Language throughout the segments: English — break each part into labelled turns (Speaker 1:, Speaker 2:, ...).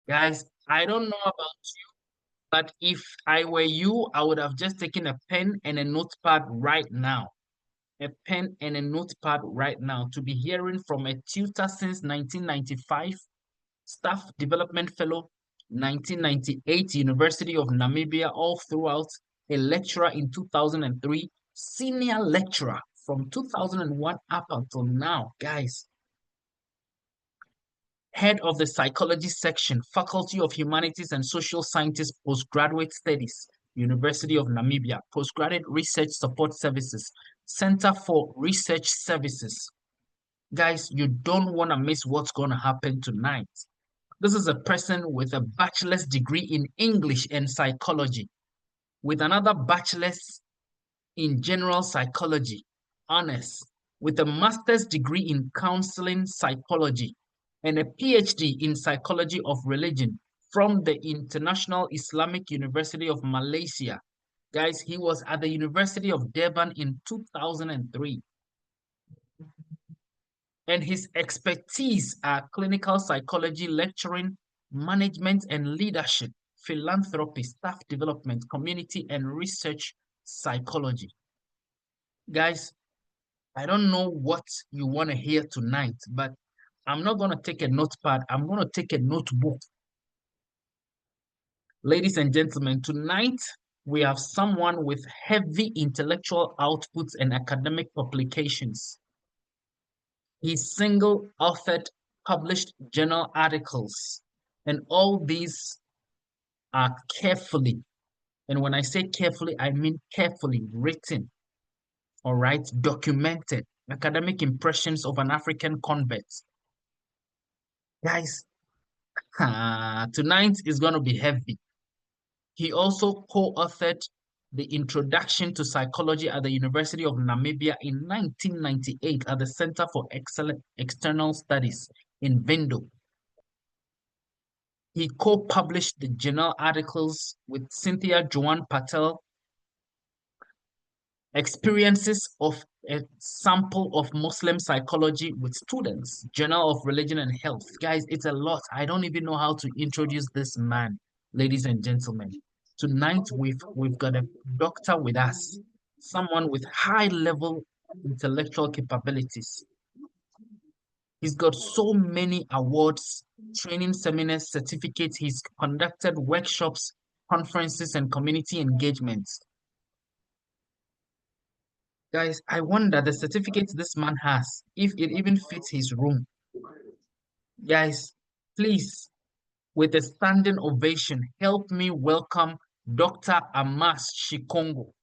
Speaker 1: Guys, I don't know about you, but if I were you, I would have just taken a pen and a notepad right now. A pen and a notepad right now to be hearing from a tutor since 1995, staff development fellow, 1998, University of Namibia, all throughout, a lecturer in 2003, senior lecturer from 2001 up until now. Guys, head of the psychology section, Faculty of Humanities and Social Sciences, Postgraduate Studies, University of Namibia, Postgraduate Research Support Services, Center for Research Services. Guys, you don't want to miss what's going to happen tonight. This is a person with a bachelor's degree in English and psychology, with another bachelor's in general psychology, honors, with a master's degree in counseling psychology, and a PhD in psychology of religion from the International Islamic University of Malaysia. Guys, he was at the University of Durban in 2003. And his expertise are clinical psychology, lecturing, management and leadership, philanthropy, staff development, community and research psychology. Guys, I don't know what you want to hear tonight, but I'm not going to take a notepad. I'm going to take a notebook. Ladies and gentlemen, tonight we have someone with heavy intellectual outputs and academic publications. He single authored published journal articles, and all these are carefully, and when I say carefully, I mean carefully written, all right, documented academic impressions of an African convert. Guys, tonight is going to be heavy. He also co-authored the Introduction to Psychology at the University of Namibia in 1998 at the Center for Excellent External Studies in Vindo. He co-published the journal articles with Cynthia Joan Patel, Experiences of a Sample of Muslim Psychology with Students, Journal of Religion and Health. Guys, it's a lot. I don't even know how to introduce this man, ladies and gentlemen. Tonight, we've got a doctor with us, someone with high-level intellectual capabilities. He's got so many awards, training seminars, certificates. He's conducted workshops, conferences, and community engagements. Guys, I wonder the certificates this man has, if it even fits his room. Guys, please, with a standing ovation, help me welcome Dr. Amas Shikongo.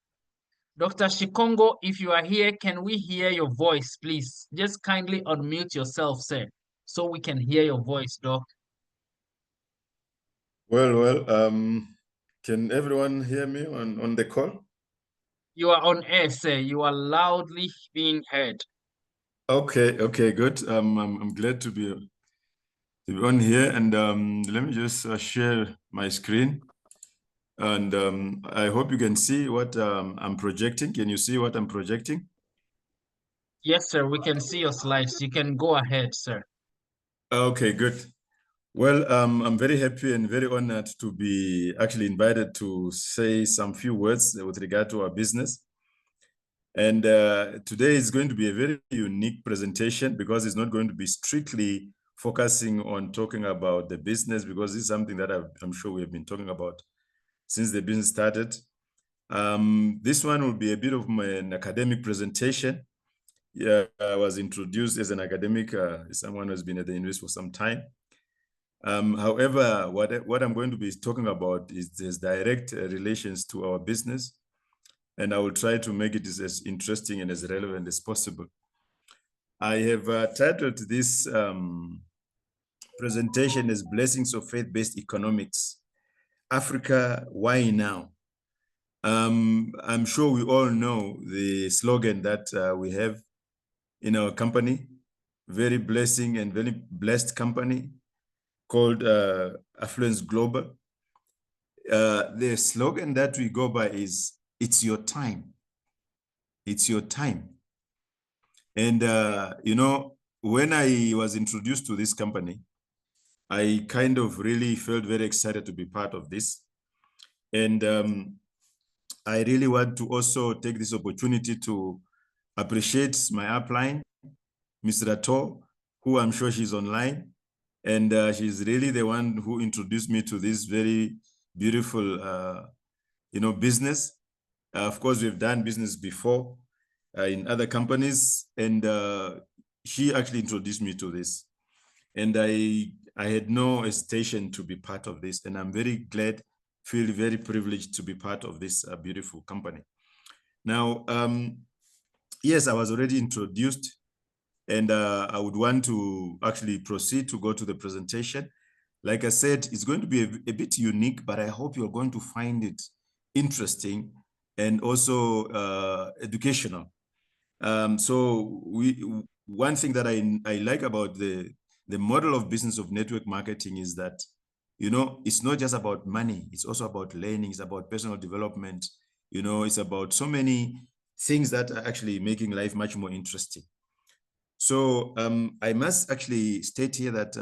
Speaker 1: Dr. Shikongo, if you are here, can we hear your voice, please? Just kindly unmute yourself, sir, so we can hear your voice, Doc.
Speaker 2: Can everyone hear me on the call?
Speaker 1: You are on air, sir. You are loudly being heard.
Speaker 2: Okay, good. I'm glad to be on here, and let me just share my screen, and I hope you can see what I'm projecting. Can you see what I'm projecting?
Speaker 1: Yes, sir. We can see your slides. You can go ahead, sir.
Speaker 2: Okay, good. Well, I'm very happy and very honored to be actually invited to say some few words with regard to our business. And today is going to be a very unique presentation because it's not going to be strictly focusing on talking about the business, because this is something that I'm sure we have been talking about since the business started. This one will be a bit of an academic presentation. Yeah, I was introduced as an academic, someone who has been at the university for some time. However, what I'm going to be talking about is there's direct relations to our business, and I will try to make it as interesting and as relevant as possible. I have titled this presentation as Blessings of Faith-Based Economics, Africa, Why Now? I'm sure we all know the slogan that we have in our company, very blessing and very blessed company called Affluence Global. The slogan that we go by is, it's your time. It's your time. And, you know, when I was introduced to this company, I kind of really felt very excited to be part of this. And I really want to also take this opportunity to appreciate my upline, Ms. Rato, who I'm sure she's online. And she's really the one who introduced me to this very beautiful, business. Of course, we've done business before in other companies, and she actually introduced me to this. And I had no hesitation to be part of this, and I'm very glad, feel very privileged to be part of this beautiful company. Now, yes, I was already introduced, and I would want to actually proceed to go to the presentation. Like I said, it's going to be a bit unique, but I hope you're going to find it interesting and also educational. So one thing that I like about the model of business of network marketing is that, it's not just about money, it's also about learning, it's about personal development, it's about so many things that are actually making life much more interesting. So I must actually state here that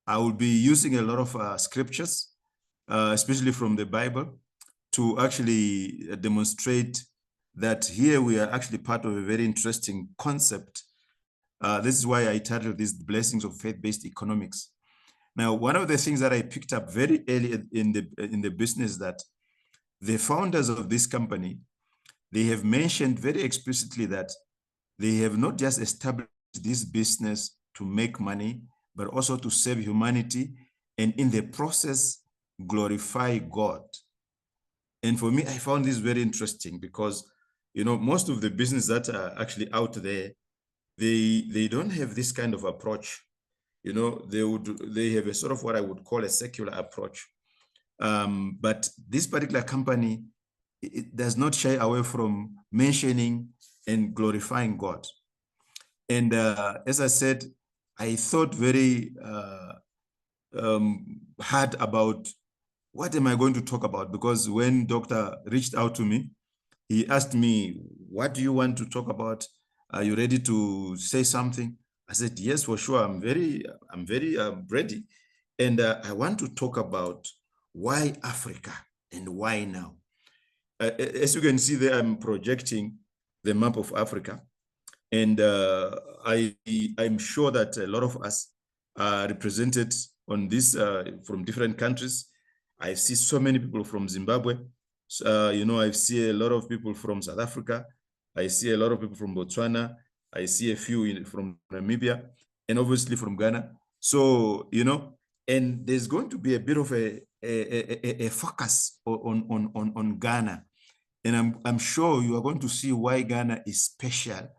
Speaker 2: I will be using a lot of scriptures, especially from the Bible, to actually demonstrate that here we are actually part of a very interesting concept. This is why I titled this Blessings of Faith-Based Economics. Now, one of the things that I picked up very early in the business, that the founders of this company, they have mentioned very explicitly that they have not just established this business to make money, but also to serve humanity, and in the process, glorify God. And for me, I found this very interesting because, most of the business that are actually out there, they don't have this kind of approach. They have a sort of what I would call a secular approach. But this particular company, it does not shy away from mentioning and glorifying God. And as I said, I thought very hard about what am I going to talk about, because when Doctor reached out to me, he asked me, what do you want to talk about? Are you ready to say something? I said, yes, for sure. I'm very ready. And I want to talk about why Africa and why now. As you can see there, I'm projecting the map of Africa. And I'm sure that a lot of us are represented on this from different countries. I see so many people from Zimbabwe. I see a lot of people from South Africa. I see a lot of people from Botswana. I see a few from Namibia, and obviously from Ghana. So, and there's going to be a bit of a focus on Ghana. And I'm sure you are going to see why Ghana is special,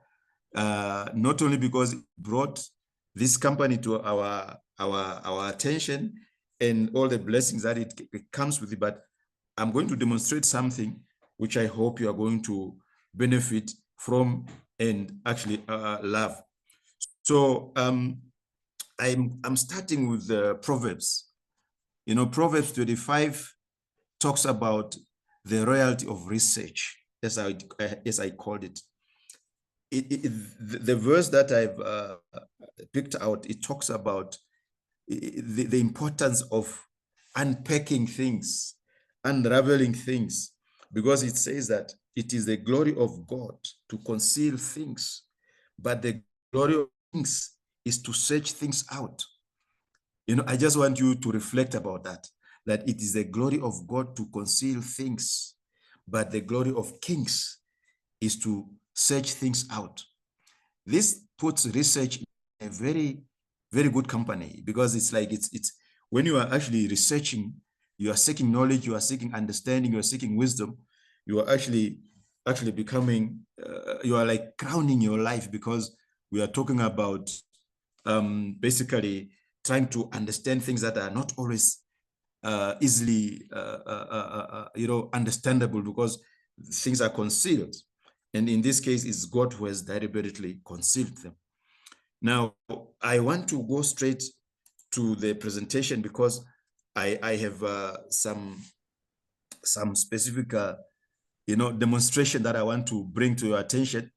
Speaker 2: not only because it brought this company to our attention and all the blessings that it comes with it, but I'm going to demonstrate something which I hope you are going to benefit from and actually love. So I'm starting with the Proverbs. Proverbs 25 talks about the royalty of research, as I called it. The verse that I've picked out, it talks about the importance of unpacking things, unraveling things, because it says that it is the glory of God to conceal things, but the glory of things is to search things out. I just want you to reflect about that it is the glory of God to conceal things, but the glory of kings is to search things out. This puts research in a very, very good company, because it's like it's when you are actually researching, you are seeking knowledge, you are seeking understanding, you are seeking wisdom, you are actually becoming, you are like crowning your life, because we are talking about basically trying to understand things that are not always easily understandable, because things are concealed. And in this case, it's God who has deliberately concealed them. Now, I want to go straight to the presentation, because I have some specific demonstration that I want to bring to your attention.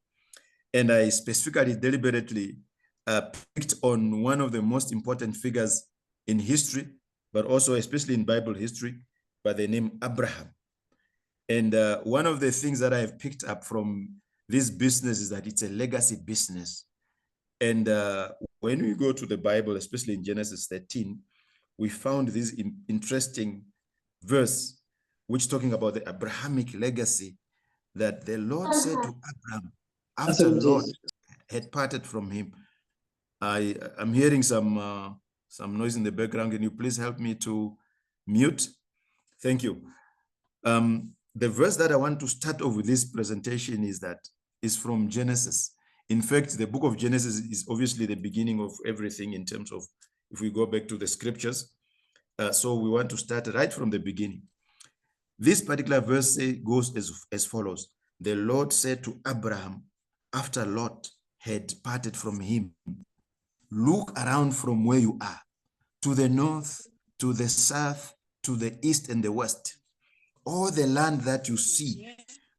Speaker 2: And I specifically deliberately picked on one of the most important figures in history, but also especially in Bible history, by the name Abraham. And one of the things that I have picked up from this business is that it's a legacy business. And when we go to the Bible, especially in Genesis 13, we found this interesting verse, which talking about the Abrahamic legacy, that the Lord said to Abraham, after Lot had parted from him. I'm hearing some noise in the background. Can you please help me to mute? Thank you. The verse that I want to start off with this presentation is from Genesis. In fact, the book of Genesis is obviously the beginning of everything in terms of, if we go back to the scriptures. So we want to start right from the beginning. This particular verse goes as follows. The Lord said to Abraham, after Lot had parted from him, look around from where you are, to the north, to the south, to the east and the west. All the land that you see,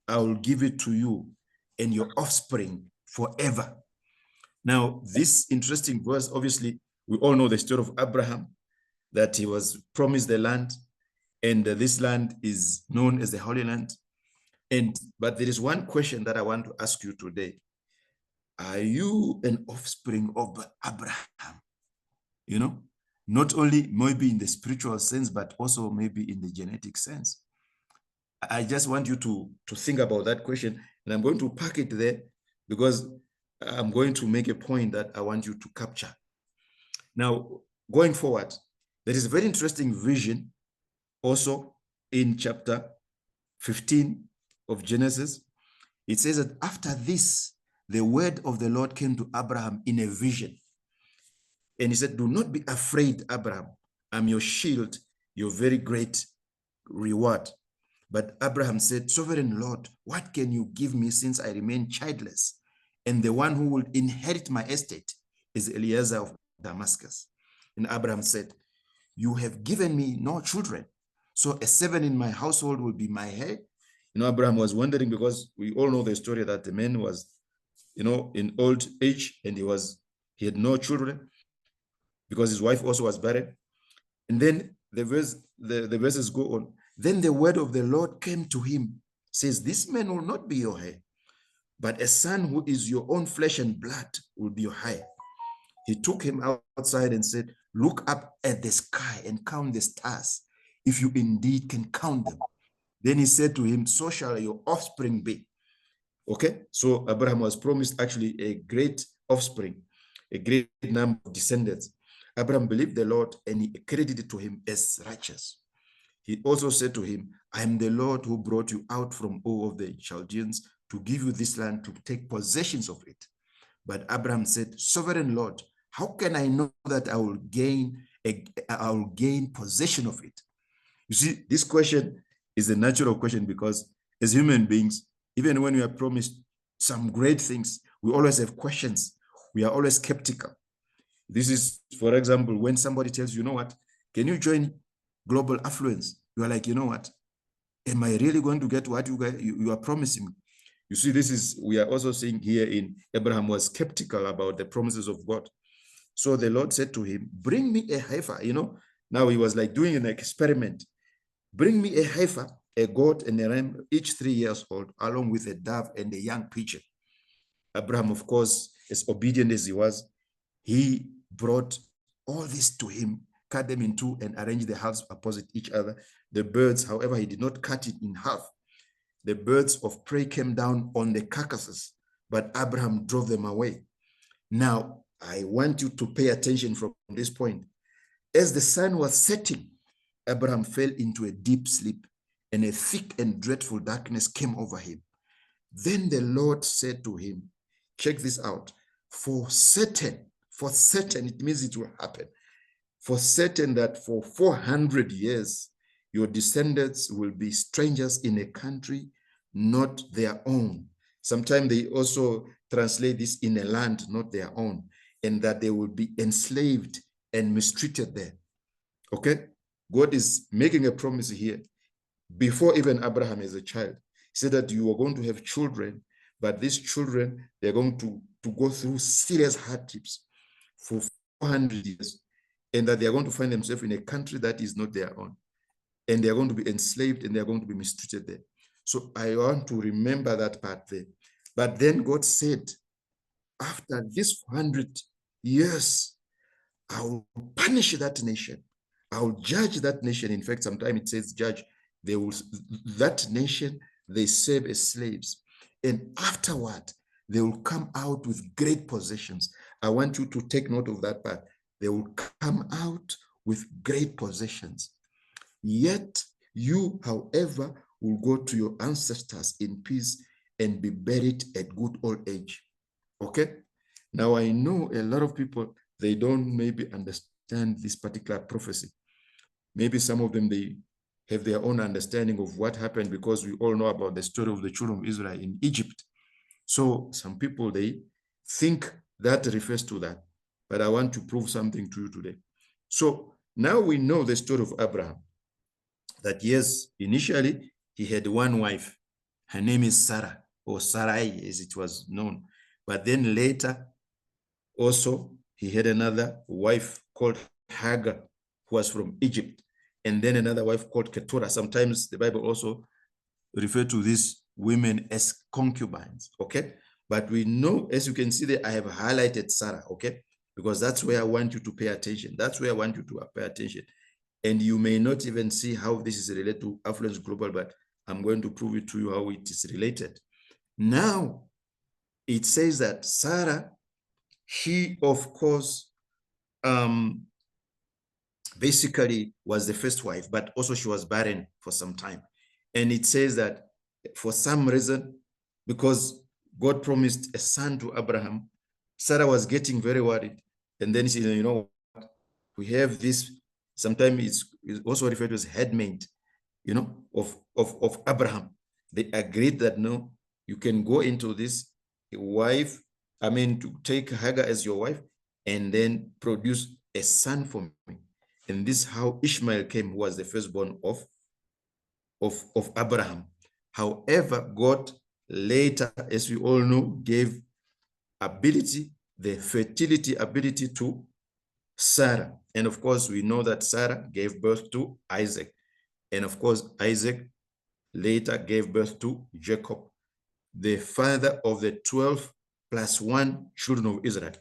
Speaker 2: I will give it to you and your offspring forever. Now, this interesting verse, obviously, we all know the story of Abraham, that he was promised the land, and this land is known as the Holy Land. But there is one question that I want to ask you today. Are you an offspring of Abraham? You know, not only maybe in the spiritual sense, but also maybe in the genetic sense. I just want you to think about that question, and I'm going to pack it there because I'm going to make a point that I want you to capture. Now, going forward, there is a very interesting vision also in chapter 15 of Genesis. It says that after this, the word of the Lord came to Abraham in a vision. And he said, do not be afraid, Abraham. I'm your shield, your very great reward. But Abraham said, Sovereign Lord, what can you give me since I remain childless? And the one who will inherit my estate is Eliezer of Damascus. And Abraham said, you have given me no children, so a servant in my household will be my heir. You know, Abraham was wondering, because we all know the story that the man was, you know, in old age, and he had no children because his wife also was barren. And then the verses go on. Then the word of the Lord came to him, says, this man will not be your heir, but a son who is your own flesh and blood will be your heir. He took him outside and said, look up at the sky and count the stars, if you indeed can count them. Then he said to him, so shall your offspring be. Okay, so Abraham was promised actually a great offspring, a great number of descendants. Abraham believed the Lord, and he credited it to him as righteous. He also said to him, I am the Lord who brought you out from Ur of the Chaldeans to give you this land to take possessions of it. But Abraham said, Sovereign Lord, how can I know that I will gain possession of it? You see, this question is a natural question, because as human beings, even when we are promised some great things, we always have questions. We are always skeptical. This is, for example, when somebody tells you, you know what, can you join Global Affluence? You are like, you know what, am I really going to get what you are promising me? You see, we are also seeing here in Abraham was skeptical about the promises of God. So the Lord said to him, bring me a heifer. You know, now he was like doing an experiment. Bring me a heifer, a goat and a ram, each 3 years old, along with a dove and a young pigeon. Abraham, of course, as obedient as he was, he brought all this to him, cut them in two and arranged the halves opposite each other. The birds, however, he did not cut it in half. The birds of prey came down on the carcasses, but Abraham drove them away. Now, I want you to pay attention from this point. As the sun was setting, Abraham fell into a deep sleep, and a thick and dreadful darkness came over him. Then the Lord said to him, check this out, for certain, it means it will happen. For certain that for 400 years, your descendants will be strangers in a country not their own. Sometimes they also translate this in a land not their own, and that they will be enslaved and mistreated there. Okay? God is making a promise here. Before even Abraham as a child, he said that you are going to have children, but these children, they're going to go through serious hardships for 400 years. and that they are going to find themselves in a country that is not their own. And they are going to be enslaved and they are going to be mistreated there. So I want to remember that part there. But then God said, after this 400 years, I will punish that nation. I will judge that nation. In fact, sometimes it says judge. They will, that nation, they serve as slaves. And afterward, they will come out with great possessions. I want you to take note of that part. They will come out with great possessions. Yet you, however, will go to your ancestors in peace and be buried at good old age. Okay? Now, I know a lot of people, they don't maybe understand this particular prophecy. Maybe some of them, they have their own understanding of what happened, because we all know about the story of the children of Israel in Egypt. So some people, they think that refers to that. But I want to prove something to you today. So now we know the story of Abraham. That yes, initially he had one wife. Her name is Sarah, or Sarai as it was known. But then later, also, he had another wife called Hagar, who was from Egypt. And then another wife called Keturah. Sometimes the Bible also refers to these women as concubines, okay? But we know, as you can see there, I have highlighted Sarah, okay? Because that's where I want you to pay attention. That's where I want you to pay attention. And you may not even see how this is related to Affluence Global, but I'm going to prove it to you how it is related. Now, it says that Sarah, she, of course, basically was the first wife, but also she was barren for some time. And it says that for some reason, because God promised a son to Abraham, Sarah was getting very worried. And then she said, you know, we have this, sometimes it's also referred to as headmate, you know, of Abraham. They agreed that no, you can go into this wife, to take Hagar as your wife and then produce a son for me. And this is how Ishmael came, who was the firstborn of Abraham. However, God later, as we all know, gave ability, the fertility ability to Sarah. And of course, we know that Sarah gave birth to Isaac. And of course, Isaac later gave birth to Jacob, the father of the 12 plus 1 children of Israel.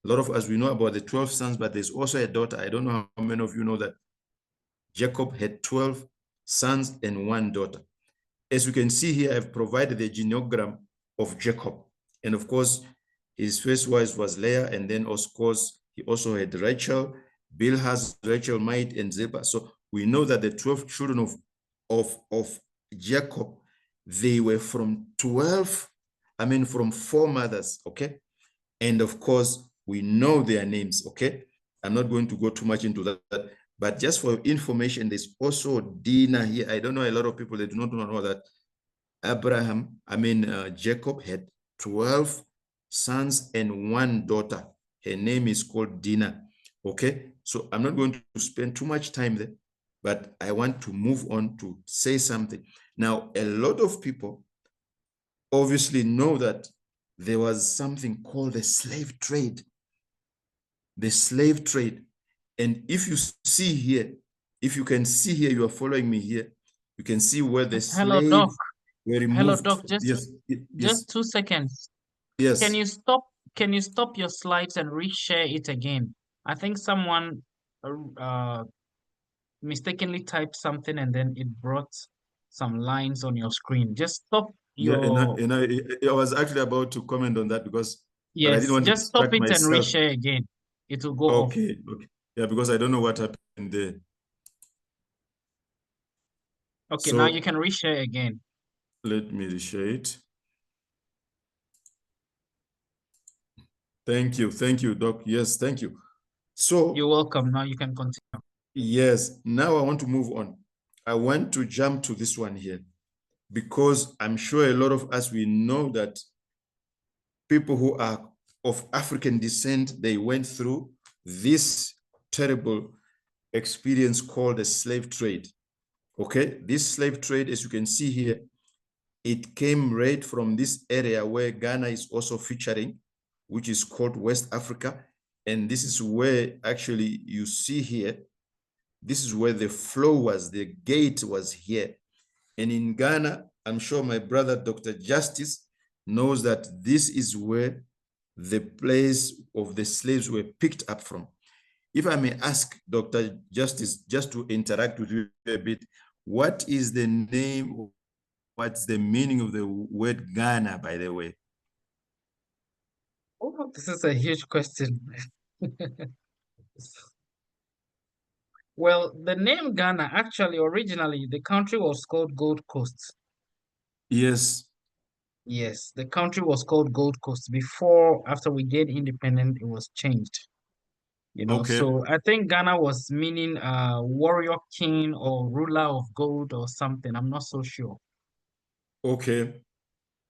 Speaker 2: A lot of us, we know about the 12 sons, but there's also a daughter. I don't know how many of you know that Jacob had 12 sons and 1 daughter. As you can see here, I've provided the genealogy of Jacob. And of course, his first wife was Leah, and then of course, he also had Rachel, Bilhah, Rachel, Mite, and Zilpah. So we know that the 12 children of Jacob, they were from 12, from 4 mothers, okay? And of course, we know their names, okay? I'm not going to go too much into that, but just for information, there's also Dinah here. I don't know, a lot of people, they do not know that Jacob had 12 sons and 1 daughter. Her name is called Dinah, okay? So I'm not going to spend too much time there, but I want to move on to say something. Now, a lot of people obviously know that there was something called the slave trade. The slave trade. And if you see here, if you can see here, you are following me here, you can see where the
Speaker 1: Hello, Doc.
Speaker 2: slaves were
Speaker 1: Hello,
Speaker 2: removed.
Speaker 1: Doc. Just
Speaker 2: Yes,
Speaker 1: 2 seconds. Can
Speaker 2: yes.
Speaker 1: you stop? Can you stop your slides and reshare it again? I think someone uh, mistakenly typed something and then it brought some lines on your screen. Just stop
Speaker 2: Yeah,
Speaker 1: your
Speaker 2: I was actually about to comment on that but I didn't
Speaker 1: yes,
Speaker 2: want to
Speaker 1: just stop
Speaker 2: distract
Speaker 1: it and
Speaker 2: myself.
Speaker 1: reshare again. It will go off.
Speaker 2: Okay, okay. Yeah, because I don't know what happened there.
Speaker 1: Okay, now you
Speaker 2: So
Speaker 1: can reshare again.
Speaker 2: let me reshare it. Thank you, Doc. Yes, thank you.
Speaker 1: You're
Speaker 2: So
Speaker 1: welcome. Now you can continue.
Speaker 2: yes, now I want to move on. I want to jump to this one here because I'm sure a lot of us, we know that people who are of African descent, they went through this terrible experience called the slave trade. Okay, this slave trade, as you can see here, it came right from this area where Ghana is also featuring, which is called West Africa. And this is where actually you see here, this is where the flow was, the gate was here. And in Ghana, I'm sure my brother, Dr. Justice, knows that this is where the place of the slaves were picked up from. If I may ask Dr. Justice, just to interact with you a bit, what is the name, what's the meaning of the word Ghana, by the way?
Speaker 1: Oh, this is a huge question. Well, the name Ghana, actually, originally, the country was called Gold Coast.
Speaker 2: Yes.
Speaker 1: Yes, the country was called Gold Coast. Before, after we gained independent, it was changed.
Speaker 2: Okay.
Speaker 1: So I think Ghana was meaning warrior king or ruler of gold or something. I'm not so sure.
Speaker 2: Okay.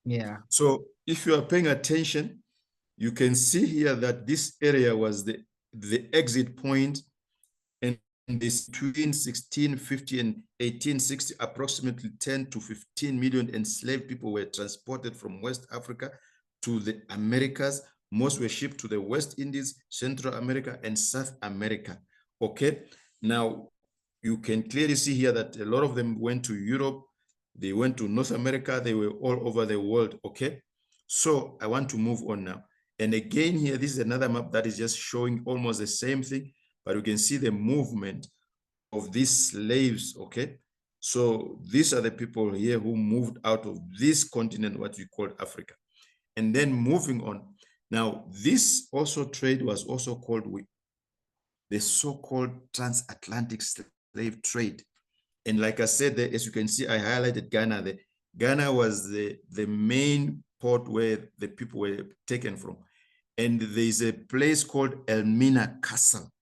Speaker 1: Yeah.
Speaker 2: So if you are paying attention, you can see here that this area was the exit point, and this between 1650 and 1860, approximately 10 to 15 million enslaved people were transported from West Africa to the Americas. Most were shipped to the West Indies, Central America, and South America. Okay. Now, you can clearly see here that a lot of them went to Europe, they went to North America, they were all over the world. Okay. So I want to move on now. And again, here, this is another map that is just showing almost the same thing, but you can see the movement of these slaves. Okay. So these are the people here who moved out of this continent, what we call Africa. And then moving on. Now, this also trade was also called the so-called transatlantic slave trade. And like I said, as you can see, I highlighted Ghana. Ghana was the main port where the people were taken from. And there's a place called Elmina Castle.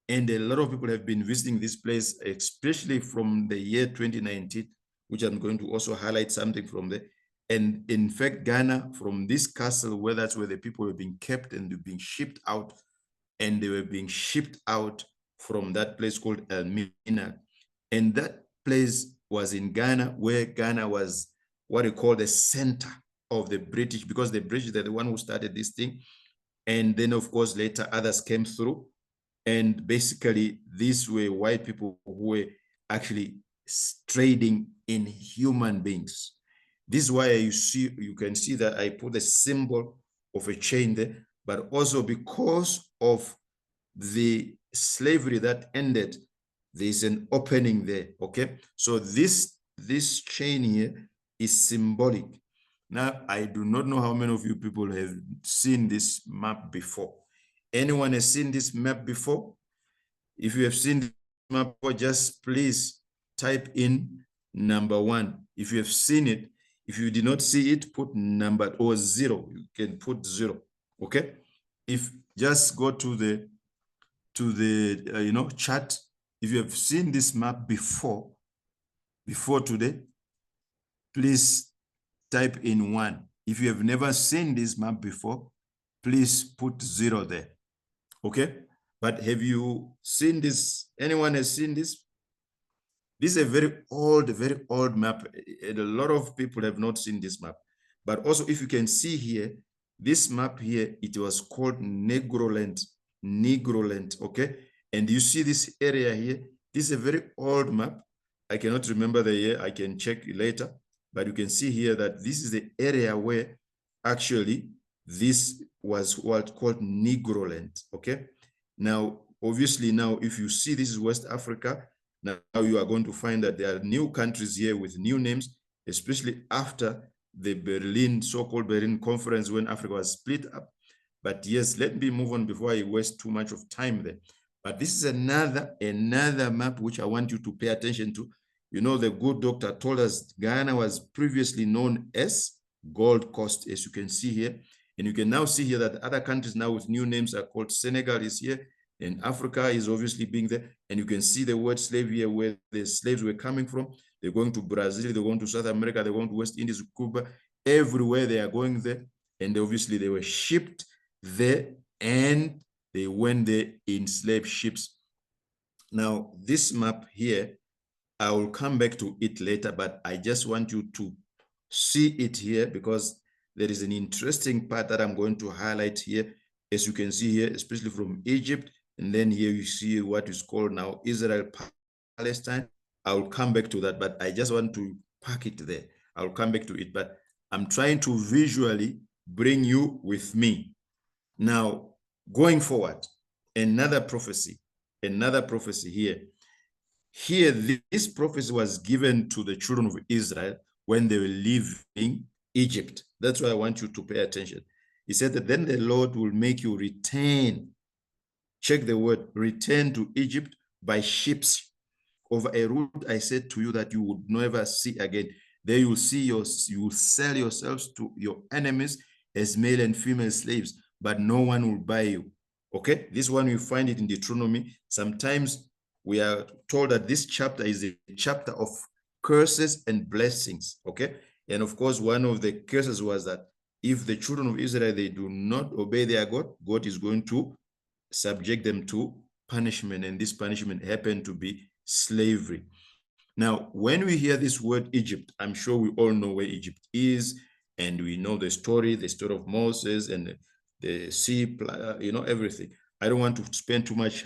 Speaker 2: And a lot of people have been visiting this place, especially from the year 2019, which I'm going to also highlight something from there. And in fact, Ghana, from this castle, where that's where the people were being kept and being shipped out, and they were being shipped out from that place called Elmina. And that place was in Ghana, where Ghana was what they call the center of the British, because the British, they're the one who started this thing. And then, of course, later others came through. And basically, these were white people who were actually trading in human beings. This is why you can see that I put a symbol of a chain there, but also because of the slavery that ended, there's an opening there. Okay. So this chain here is symbolic. Now, I do not know how many of you people have seen this map before. Anyone has seen this map before? If you have seen this map before, just please type in number 1. If you have seen it, if you did not see it, put number or 0. You can put 0. Okay. If just go to the chat, if you have seen this map before today, please type in 1. If you have never seen this map before, please put 0 there. Okay. But have you seen this? Anyone has seen this? This is a very old map. And a lot of people have not seen this map. But also, if you can see here, this map here, it was called Negroland. Negroland, okay? And you see this area here. This is a very old map. I cannot remember the year. I can check later. But you can see here that this is the area where actually this was what called Negroland, okay? Now, obviously, now if you see this is West Africa, now you are going to find that there are new countries here with new names, especially after the Berlin, so-called Berlin Conference, when Africa was split up. But yes, let me move on before I waste too much of time there. But this is another map which I want you to pay attention to. You know, the good doctor told us Ghana was previously known as Gold Coast, as you can see here. And you can now see here that other countries now with new names are called. Senegal is here, and Africa is obviously being there. And you can see the word slave here, where the slaves were coming from. They're going to Brazil, they're going to South America, they're going to West Indies, Cuba, everywhere they are going there. And obviously they were shipped there, and they went there in slave ships. Now, this map here, I will come back to it later, but I just want you to see it here because there is an interesting part that I'm going to highlight here as you can see here, especially from Egypt. And then here you see what is called now Israel, Palestine. I'll come back to that, but I just want to park it there. I'll come back to it, but I'm trying to visually bring you with me. Now, going forward, another prophecy here. Here, this prophecy was given to the children of Israel when they were leaving Egypt. That's why I want you to pay attention. He said that then the Lord will make you return. Check the word, return to Egypt by ships over a route I said to you that you would never see again. There you will see you will sell yourselves to your enemies as male and female slaves, but no one will buy you. Okay, this one you find it in Deuteronomy. Sometimes we are told that this chapter is a chapter of curses and blessings. Okay, and of course, one of the curses was that if the children of Israel, they do not obey their God, God is going to subject them to punishment, and this punishment happened to be slavery. Now, when we hear this word Egypt, I'm sure we all know where Egypt is, and we know the story of Moses and the sea, everything. I don't want to spend too much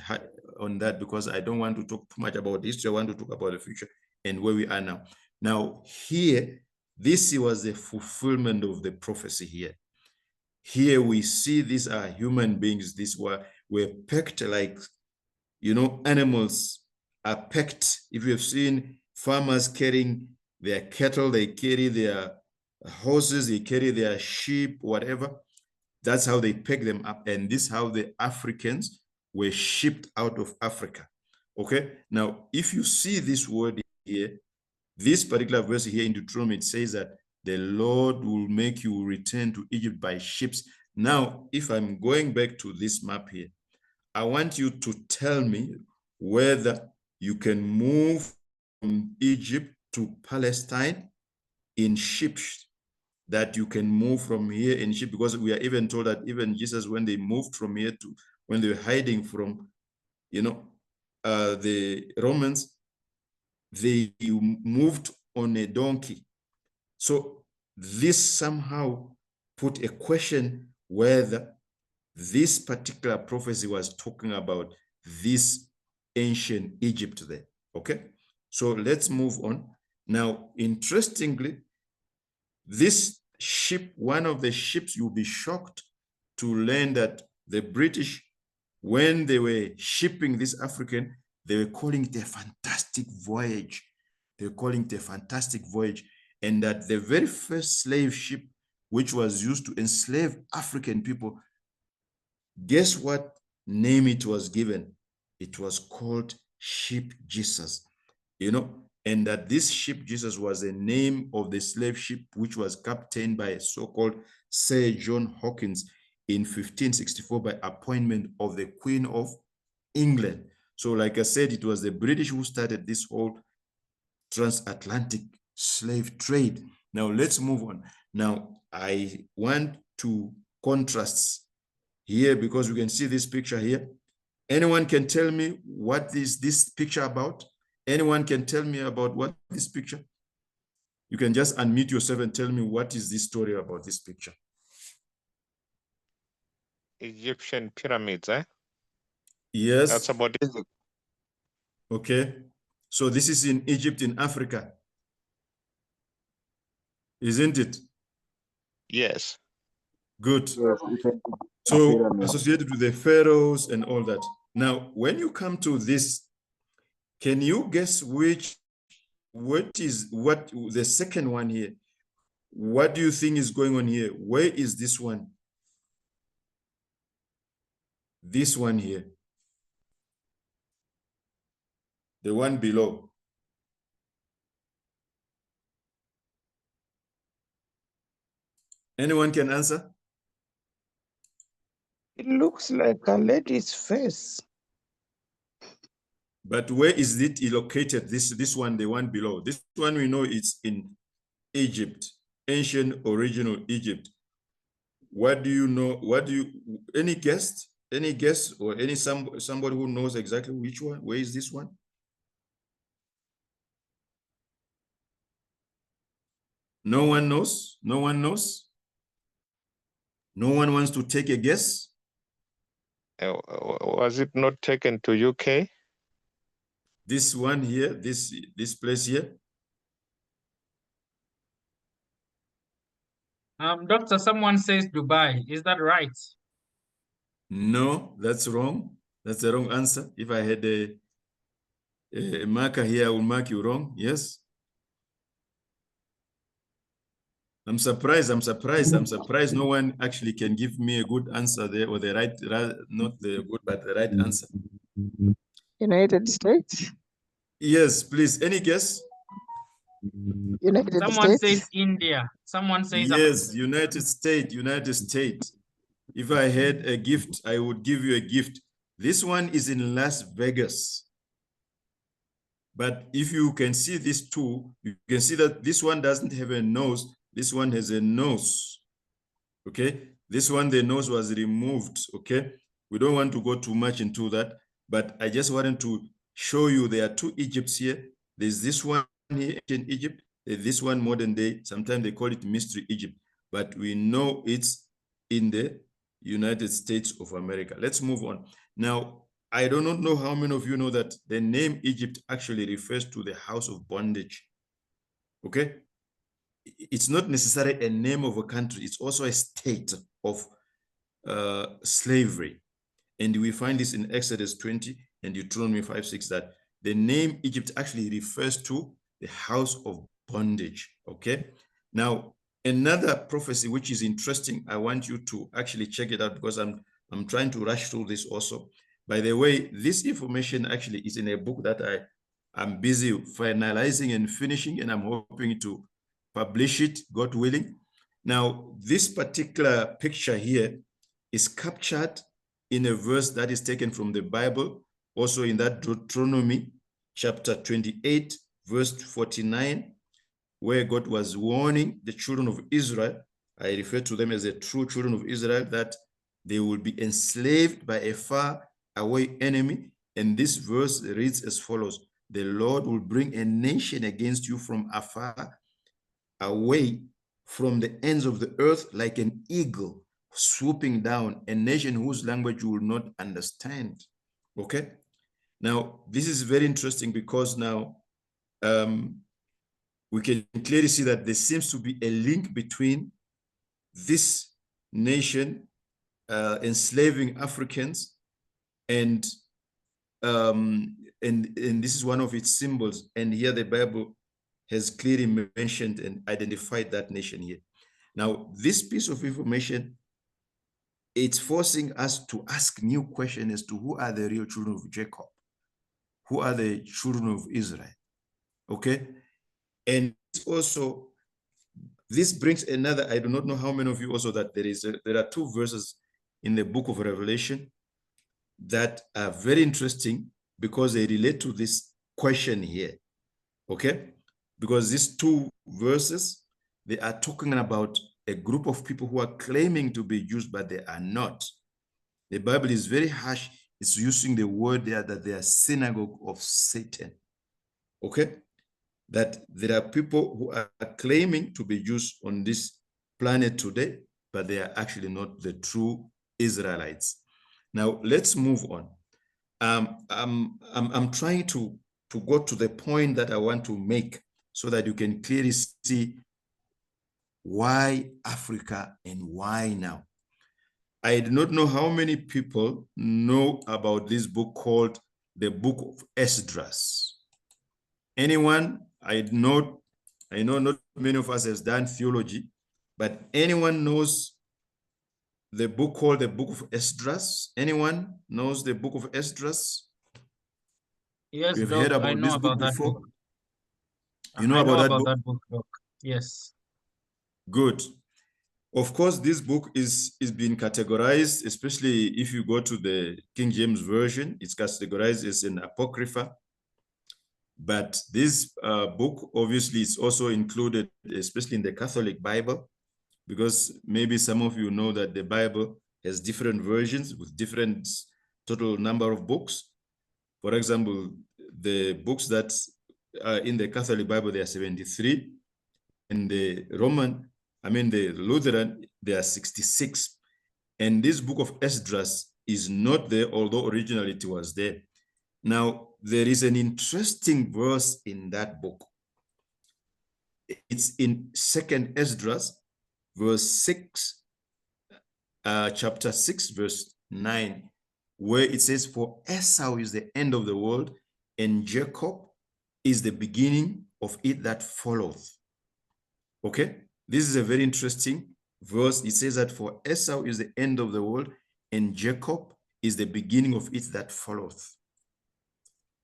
Speaker 2: on that because I don't want to talk too much about history. I want to talk about the future and where we are now. Now, here, this was the fulfillment of the prophecy here. Here we see these are human beings. These were packed like, animals are packed. If you have seen farmers carrying their cattle, they carry their horses, they carry their sheep, whatever. That's how they pack them up. And this is how the Africans were shipped out of Africa. Okay. Now, if you see this word here, this particular verse here in Deuteronomy, it says that the Lord will make you return to Egypt by ships. Now, if I'm going back to this map here, I want you to tell me whether you can move from Egypt to Palestine in ships, that you can move from here in ship, because we are even told that even Jesus, when they moved from here to, when they were hiding from, the Romans, they moved on a donkey. So this somehow put a question whether this particular prophecy was talking about this ancient Egypt there. Okay, so let's move on. Now, interestingly, this ship, one of the ships, you'll be shocked to learn that the British, when they were shipping this African, they were calling it a fantastic voyage. They were calling it a fantastic voyage. And that the very first slave ship, which was used to enslave African people, guess what name it was given? It was called Ship Jesus, and that this ship Jesus was the name of the slave ship which was captained by a so-called Sir John Hawkins in 1564 by appointment of the Queen of England. So like I said, it was the British who started this whole transatlantic slave trade. Now let's move on. Now I want to contrast here because we can see this picture here. Anyone can tell me what is this picture about? Anyone can tell me about what this picture? You can just unmute yourself and tell me what is this story about this picture.
Speaker 3: Egyptian pyramids, eh?
Speaker 2: Yes.
Speaker 3: That's about Egypt.
Speaker 2: Okay. So this is in Egypt, in Africa. Isn't it?
Speaker 3: Yes.
Speaker 2: Good.
Speaker 4: Yes,
Speaker 2: So associated with the pharaohs and all that. Now, when you come to this, can you guess what the second one here? What do you think is going on here? Where is this one? This one here. The one below. Anyone can answer?
Speaker 4: It looks like a lady's face.
Speaker 2: But where is it located? This one, the one below. This one we know it's in Egypt, ancient original Egypt. What do you know? Any guess? Any guess or somebody who knows exactly which one? Where is this one? No one knows? No one knows? No one wants to take a guess?
Speaker 3: Was it not taken to UK?
Speaker 2: This one here, this place here.
Speaker 1: Doctor, someone says Dubai. Is that right?
Speaker 2: No, that's wrong. That's the wrong answer. If I had a marker here, I will mark you wrong. Yes. I'm surprised. No one actually can give me a good answer there, or the right, not the good, but the right answer.
Speaker 4: United States.
Speaker 2: Yes, please. Any guess?
Speaker 4: United
Speaker 1: Someone
Speaker 4: States.
Speaker 1: says India. Someone says
Speaker 2: Yes, United States. United States. If I had a gift, I would give you a gift. This one is in Las Vegas. But if you can see these two, you can see that this one doesn't have a nose. This one has a nose. Okay. This one, the nose was removed. Okay. We don't want to go too much into that, but I just wanted to show you there are two Egypts here. There's this one here in Egypt. There's this one modern day. Sometimes they call it Mystery Egypt, but we know it's in the United States of America. Let's move on. Now, I do not know how many of you know that the name Egypt actually refers to the house of bondage. Okay. It's not necessarily a name of a country. It's also a state of slavery. And we find this in Exodus 20 and Deuteronomy 5:6 that the name Egypt actually refers to the house of bondage. Okay. Now, another prophecy which is interesting, I want you to actually check it out because I'm trying to rush through this also. By the way, this information actually is in a book that I'm busy finalizing and finishing, and I'm hoping to publish it, God willing. Now, this particular picture here is captured in a verse that is taken from the Bible, also in that Deuteronomy chapter 28, verse 49, where God was warning the children of Israel. I refer to them as the true children of Israel, that they will be enslaved by a far away enemy. And this verse reads as follows: the Lord will bring a nation against you from afar, away from the ends of the earth, like an eagle swooping down, a nation whose language you will not understand. Okay. Now, this is very interesting because now we can clearly see that there seems to be a link between this nation enslaving Africans and this is one of its symbols. And here the Bible has clearly mentioned and identified that nation here. Now, this piece of information, it's forcing us to ask new questions as to who are the real children of Jacob? Who are the children of Israel? Okay. And also, this brings another, I do not know how many of you also that there are two verses in the book of Revelation that are very interesting because they relate to this question here. Okay. Because these two verses, they are talking about a group of people who are claiming to be Jews, but they are not. The Bible is very harsh. It's using the word there that they are synagogue of Satan. Okay? That there are people who are claiming to be Jews on this planet today, but they are actually not the true Israelites. Now, let's move on. I'm trying to go to the point that I want to make so that you can clearly see why Africa and why now. I do not know how many people know about this book called the Book of Esdras. Anyone? I know not many of us has done theology, but anyone knows the book called the Book of Esdras? Anyone knows the Book of Esdras?
Speaker 1: Yes,
Speaker 2: You've
Speaker 1: Doc,
Speaker 2: heard
Speaker 1: I
Speaker 2: about
Speaker 1: know
Speaker 2: this book
Speaker 1: about that
Speaker 2: before?
Speaker 1: book.
Speaker 2: You know
Speaker 1: I know
Speaker 2: about
Speaker 1: that book, Doc. Yes.
Speaker 2: Good. Of course, this book is being categorized, especially if you go to the King James Version, it's categorized as an apocrypha. But this book obviously is also included, especially in the Catholic Bible, because maybe some of you know that the Bible has different versions with different total number of books. For example, the books that are in the Catholic Bible, there are 73. In the Lutheran, there are 66. And this book of Esdras is not there, although originally it was there. Now, there is an interesting verse in that book. It's in 2nd Esdras, verse 6, chapter 6, verse 9, where it says, for Esau is the end of the world, and Jacob is the beginning of it that followeth. Okay, this is a very interesting verse. It says that for Esau is the end of the world, and Jacob is the beginning of it that followeth.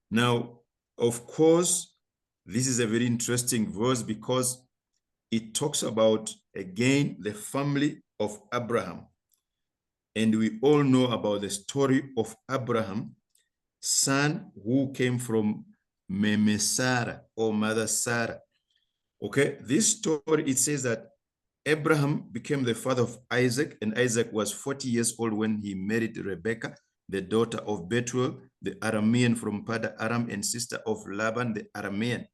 Speaker 2: Now, of course, this is a very interesting verse because it talks about, again, the family of Abraham. And we all know about the story of Abraham, son who came from Meme Sarah, or Mother Sarah. Okay, this story, it says that Abraham became the father of Isaac, and Isaac was 40 years old when he married Rebekah, the daughter of Bethuel, the Aramean from Pada Aram, and sister of Laban, the Aramean.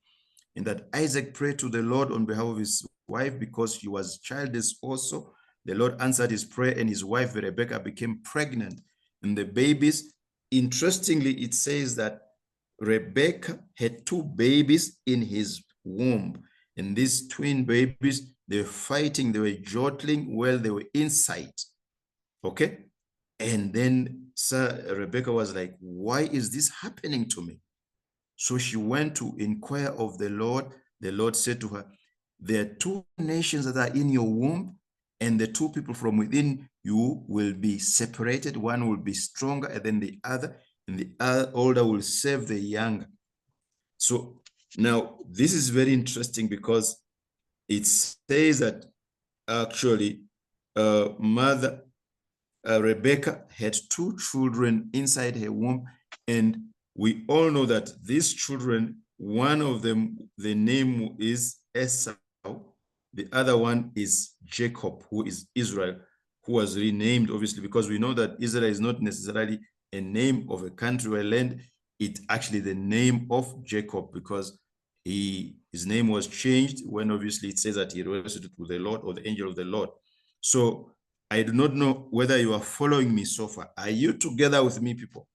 Speaker 2: And that Isaac prayed to the Lord on behalf of his wife because she was childless also. The Lord answered his prayer, and his wife Rebekah became pregnant. And the babies, interestingly, it says that Rebekah had 2 babies in his womb. And these twin babies, they were fighting, they were jostling while they were inside. Okay? And then Rebekah was like, why is this happening to me? So she went to inquire of the Lord. The Lord said to her, there are 2 nations that are in your womb, and the 2 people from within you will be separated. One will be stronger than the other, and the older will serve the younger. So now this is very interesting because it says that actually mother Rebekah had 2 children inside her womb, and we all know that these children, one of them, the name is Esau, the other one is Jacob, who is Israel, who was renamed, obviously, because we know that Israel is not necessarily a name of a country or land. It's actually the name of Jacob, because his name was changed when obviously it says that he wrestled with the Lord, or the angel of the Lord. So I do not know whether you are following me so far. Are you together with me, people?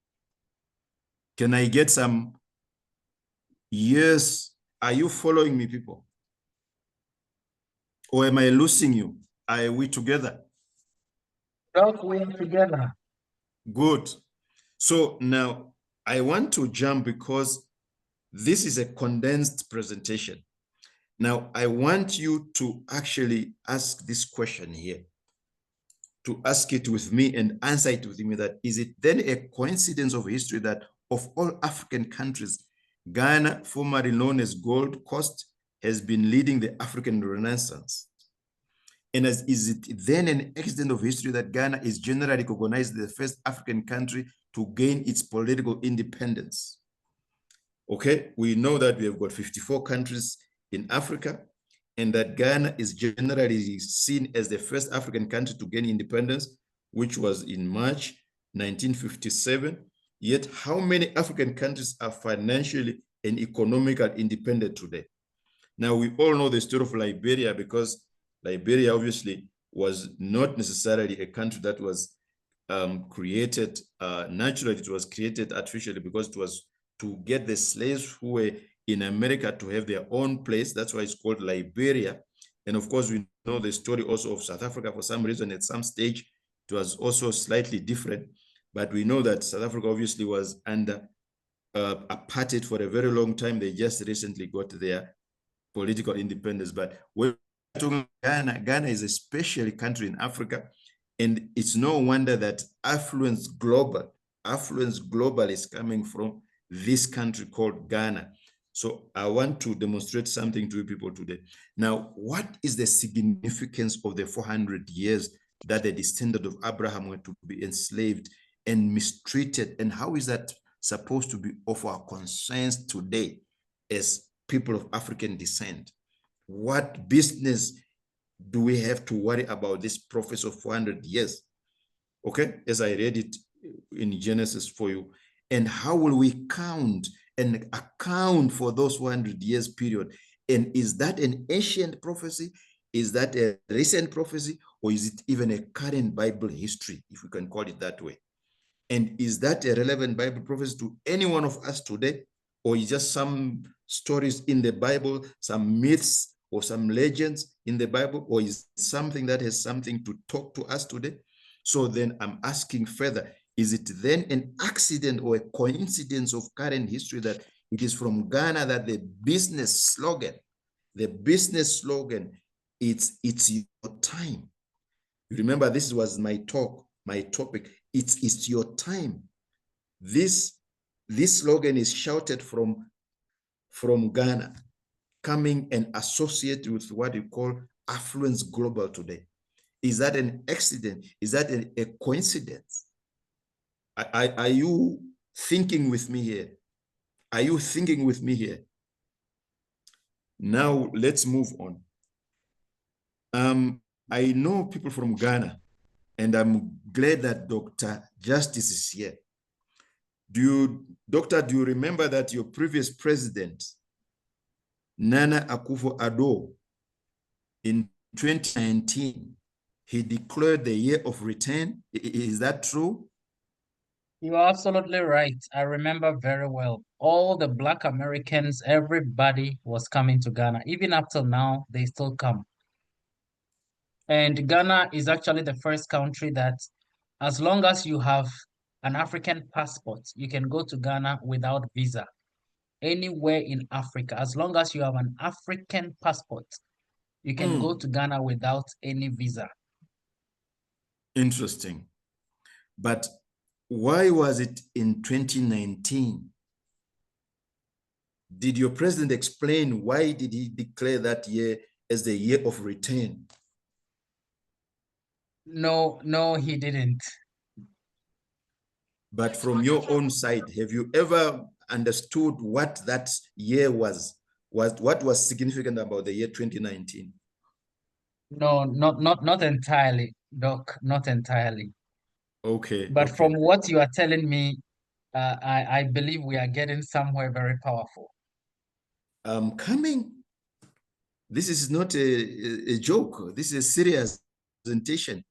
Speaker 2: Can I get some yes? Are you following me, people? Or am I losing you? Are we together?
Speaker 1: Doc, we are together.
Speaker 2: Good. So now I want to jump because this is a condensed presentation. Now I want you to actually ask this question here, to ask it with me and answer it with me, that is it then a coincidence of history that of all African countries, Ghana, formerly known as Gold Coast, has been leading the African Renaissance? And is it then an accident of history that Ghana is generally recognized as the first African country to gain its political independence? Okay, we know that we have got 54 countries in Africa, and that Ghana is generally seen as the first African country to gain independence, which was in March 1957. Yet, how many African countries are financially and economically independent today? Now, we all know the story of Liberia, because Liberia obviously was not necessarily a country that was created naturally. It was created artificially, because it was to get the slaves who were in America to have their own place. That's why it's called Liberia. And of course, we know the story also of South Africa. For some reason, at some stage, it was also slightly different. But we know that South Africa obviously was under apartheid for a very long time. They just recently got their political independence. But we're talking about Ghana is a special country in Africa. And it's no wonder that Affluence Global is coming from this country called Ghana. So I want to demonstrate something to you people today. Now, what is the significance of the 400 years that the descendant of Abraham were to be enslaved and mistreated? And how is that supposed to be of our concerns today as people of African descent? What business do we have to worry about this prophecy of 400 years? Okay, as I read it in Genesis for you. And how will we count and account for those 400 years period? And is that an ancient prophecy? Is that a recent prophecy? Or is it even a current Bible history, if we can call it that way? And is that a relevant Bible prophecy to any one of us today? Or is just some stories in the Bible, some myths or some legends in the Bible, or is something that has something to talk to us today? So then I'm asking further, is it then an accident or a coincidence of current history that it is from Ghana that the business slogan, it's your time. You remember this was my talk, my topic. It's your time. This slogan is shouted from Ghana, coming and associated with what you call Affluence Global today. Is that an accident? Is that a coincidence? Are you thinking with me here? Are you thinking with me here? Now let's move on. I know people from Ghana, and I'm glad that Dr. Justice is here. Doctor, do you remember that your previous president, Nana Akufo-Addo, in 2019, he declared the year of return? Is that true?
Speaker 1: You are absolutely right. I remember very well. All the Black Americans, everybody was coming to Ghana. Even up till now, they still come. And Ghana is actually the first country that, as long as you have an African passport, you can go to Ghana without visa. Anywhere in Africa, as long as you have an African passport, you can go to Ghana without any visa.
Speaker 2: Interesting. But why was it in 2019? Did your president explain why did he declare that year as the year of return?
Speaker 1: No, he didn't.
Speaker 2: But from your own side, have you ever understood what that year was? What was significant about the year 2019?
Speaker 1: No, not entirely, Doc, not entirely.
Speaker 2: Okay,
Speaker 1: But
Speaker 2: okay.
Speaker 1: from what you are telling me, I believe we are getting somewhere very powerful.
Speaker 2: Coming. This is not a joke. This is a serious presentation.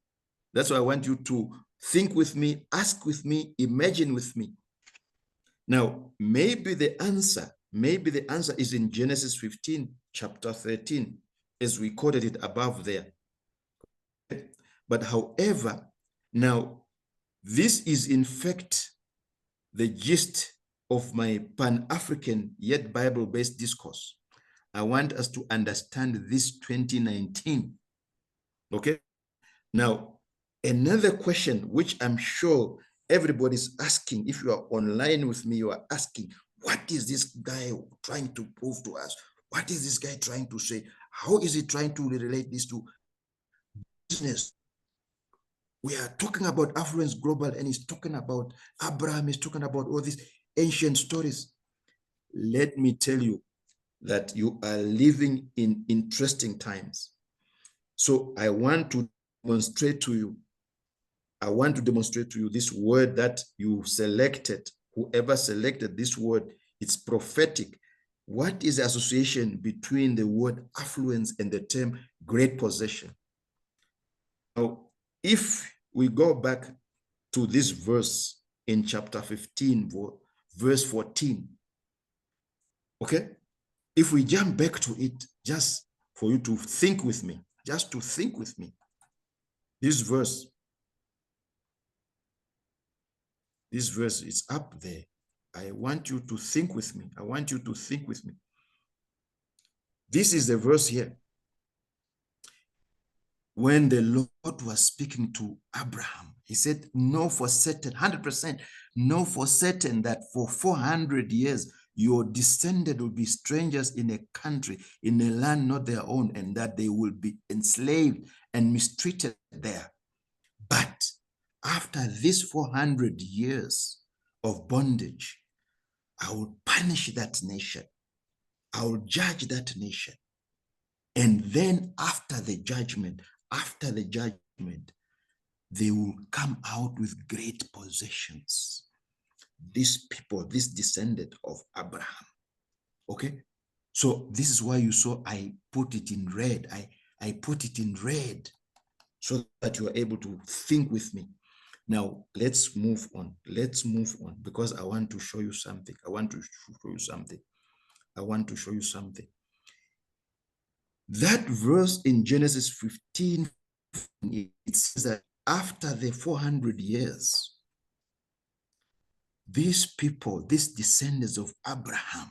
Speaker 2: That's why I want you to think with me, ask with me, imagine with me. Now, maybe the answer is in Genesis 15, chapter 13, as we quoted it above there. But however, now, this is in fact the gist of my Pan-African yet Bible-based discourse. I want us to understand this 2019. Okay? Now, another question which I'm sure everybody's asking, if you are online with me, you are asking, what is this guy trying to prove to us? What is this guy trying to say? How is he trying to relate this to business? We are talking about Affluence Global, and he's talking about Abraham, he's talking about all these ancient stories. Let me tell you that you are living in interesting times. So I want to demonstrate to you this word that you selected. Whoever selected this word, it's prophetic. What is the association between the word affluence and the term great possession? Now, if we go back to this verse in chapter 15, verse 14, okay? If we jump back to it, just for you to think with me, this verse is up there. I want you to think with me. This is the verse here. When the Lord was speaking to Abraham, he said, know for certain, 100%, know for certain that for 400 years, your descendants will be strangers in a country, in a land not their own, and that they will be enslaved and mistreated there. But after these 400 years of bondage, I will punish that nation. I will judge that nation. And then after the judgment, they will come out with great possessions. These people, this descendant of Abraham. Okay? So this is why you saw I put it in red. I put it in red so that you are able to think with me. Now, let's move on. Let's move on because I want to show you something. I want to show you something. I want to show you something. That verse in Genesis 15, it says that after the 400 years, these people, these descendants of Abraham,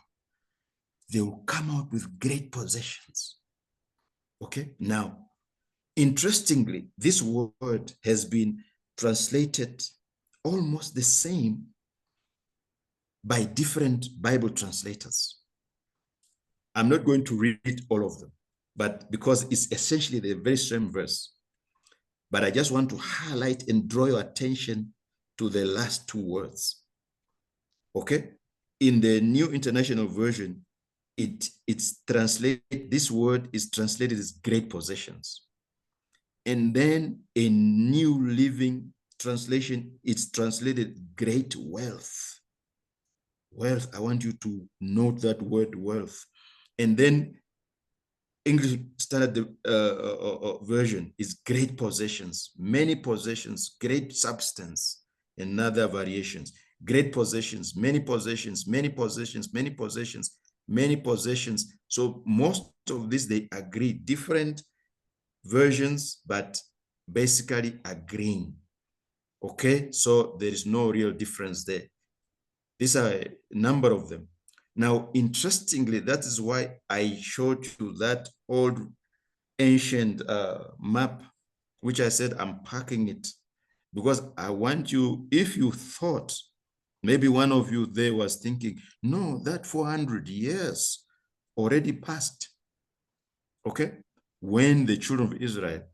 Speaker 2: they will come out with great possessions. Okay, now, interestingly, this word has been translated almost the same by different Bible translators. I'm not going to read all of them, but because it's essentially the very same verse. But I just want to highlight and draw your attention to the last two words. Okay? In the New International Version, it's translated, this word is translated as great possessions. And then in New Living Translation, it's translated great wealth. Wealth, I want you to note that word wealth. And then English Standard Version is great possessions, many possessions, great substance, and other variations. Great possessions, many possessions, many possessions, many possessions, many possessions. So most of this, they agree, different versions, but basically agreeing. Okay, so there is no real difference there. These are a number of them. Now, interestingly, that is why I showed you that old ancient map, which I said I'm packing it, because I want you, if you thought, maybe one of you there was thinking, no, that 400 years already passed. Okay, when the children of Israel,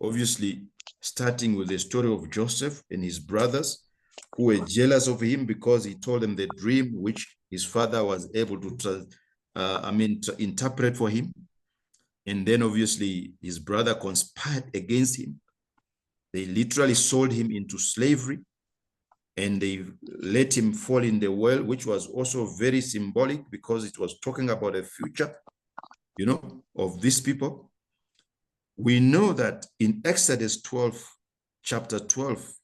Speaker 2: obviously starting with the story of Joseph and his brothers, who were jealous of him because he told them the dream which his father was able to interpret for him. And then obviously his brother conspired against him. They literally sold him into slavery and they let him fall in the well, which was also very symbolic because it was talking about a future, you know, of these people. We know that in Exodus 12, chapter 12,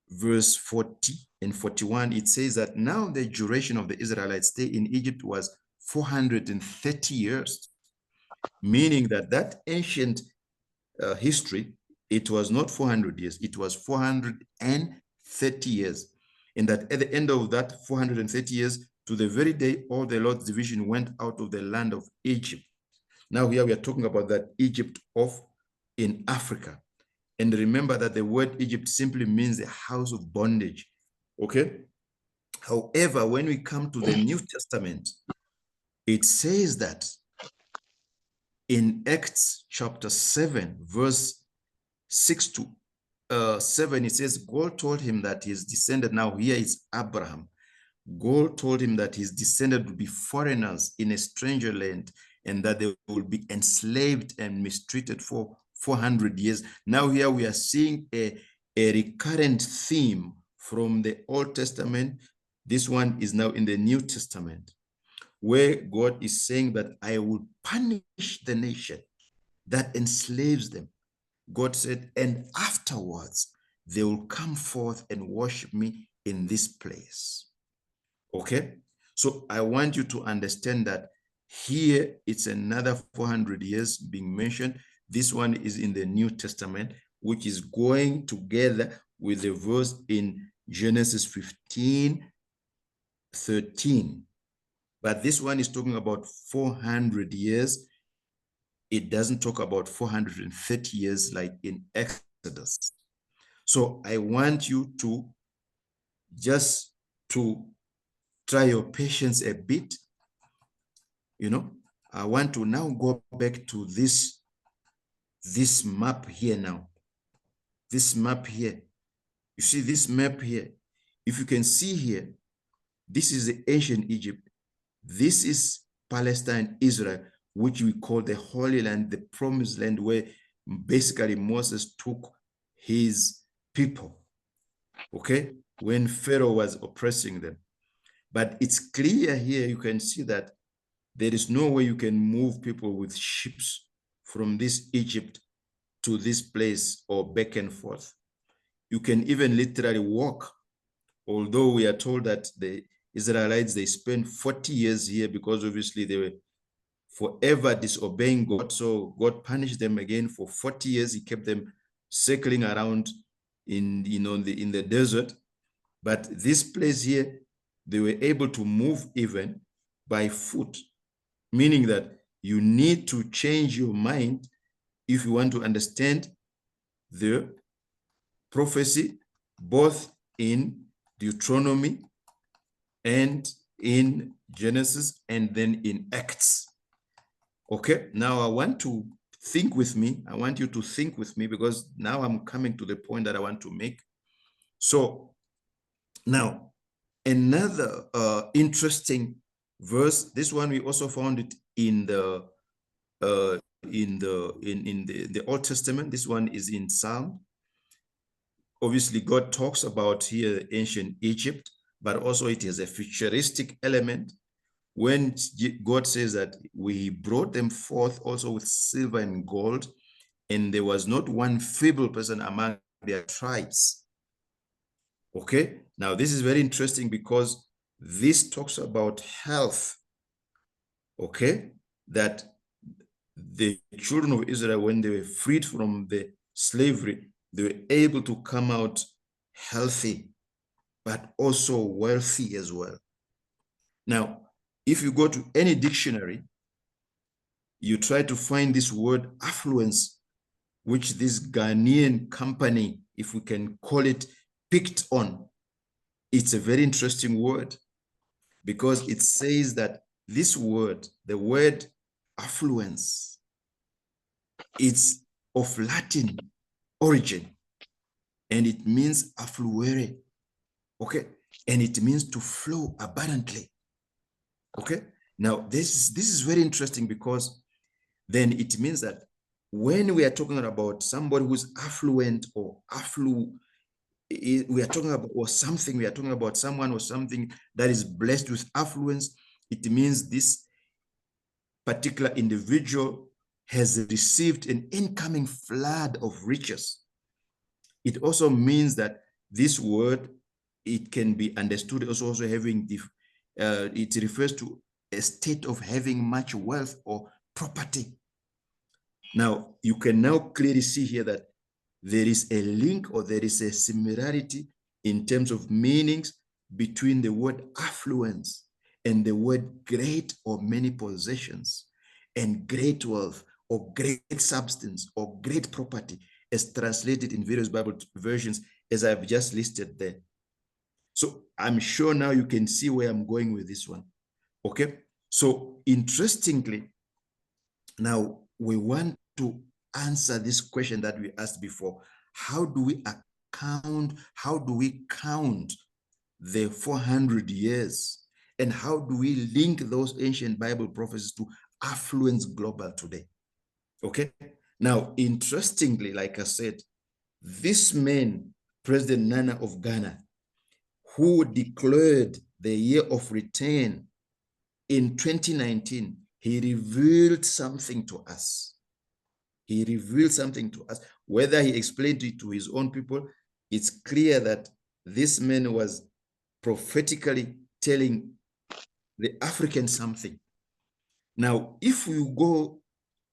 Speaker 2: verse 40 and 41, it says that now the duration of the Israelites' stay in Egypt was 430 years, meaning that that ancient history, it was not 400 years, it was 430 years. And that at the end of that 430 years, to the very day, all the Lord's division went out of the land of Egypt. Now here we are talking about that Egypt in Africa. And remember that the word Egypt simply means the house of bondage, okay? However, when we come to the New Testament, it says that in Acts chapter 7, verse 6 to 7, it says, God told him that his descendant, now here is Abraham. God told him that his descendant would be foreigners in a stranger land and that they will be enslaved and mistreated for 400 years. Now here we are seeing a recurrent theme from the Old Testament. This one is now in the New Testament, where God is saying that I will punish the nation that enslaves them. God said, and afterwards they will come forth and worship me in this place. Okay, so I want you to understand that here it's another 400 years being mentioned. This one is in the New Testament, which is going together with the verse in Genesis 15:13. But this one is talking about 400 years. It doesn't talk about 430 years like in Exodus. So I want you to just to try your patience a bit. You know, I want to now go back to this map here now. This map here. You see this map here? If you can see here, this is the ancient Egypt. This is Palestine, Israel, which we call the Holy Land, the Promised Land, where basically Moses took his people, okay, when Pharaoh was oppressing them. But it's clear here, you can see that there is no way you can move people with ships from this Egypt to this place or back and forth. You can even literally walk. Although we are told that the Israelites, they spent 40 years here because obviously they were forever disobeying God. So God punished them again for 40 years. He kept them circling around in the desert. But this place here, they were able to move even by foot, meaning that you need to change your mind if you want to understand the prophecy, both in Deuteronomy and in Genesis and then in Acts. Okay, now I want to think with me. I want you to think with me because now I'm coming to the point that I want to make. So now, another interesting verse. This one we also found it in the the Old Testament. This one is in Psalm. Obviously, God talks about here ancient Egypt, but also it has a futuristic element when God says that we brought them forth also with silver and gold, and there was not one feeble person among their tribes. Okay, now this is very interesting because this talks about health. Okay, that the children of Israel, when they were freed from the slavery, they were able to come out healthy, but also wealthy as well. Now, if you go to any dictionary, you try to find this word affluence, which this Ghanaian company, if we can call it, picked on. It's a very interesting word because it says that this word, the word affluence, it's of Latin origin and it means affluere. Okay, and it means to flow abundantly. Okay, now this is very interesting because then it means that when we are talking about somebody who's affluent or we are talking about or something, we are talking about someone or something that is blessed with affluence. It means this particular individual has received an incoming flood of riches. It also means that this word, it can be understood as also having it refers to a state of having much wealth or property. Now, you can now clearly see here that there is a link or there is a similarity in terms of meanings between the word affluence and the word great or many possessions and great wealth or great substance or great property as translated in various Bible versions as I've just listed there. So I'm sure now you can see where I'm going with this one. Okay. So interestingly, now we want to answer this question that we asked before. How do we count the 400 years? And how do we link those ancient Bible prophecies to affluence global today? Okay. Now, interestingly, like I said, this man, President Nana of Ghana, who declared the year of return in 2019, he revealed something to us. He revealed something to us. Whether he explained it to his own people, it's clear that this man was prophetically telling the African something. Now, if we go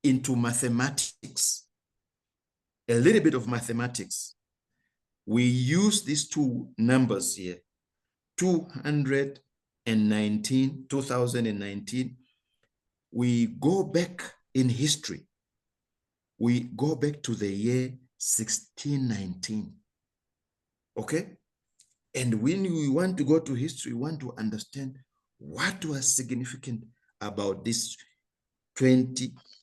Speaker 2: into mathematics, a little bit of mathematics, we use these two numbers here, 2019, we go back in history. We go back to the year 1619. Okay? And when we want to go to history, we want to understand what was significant about this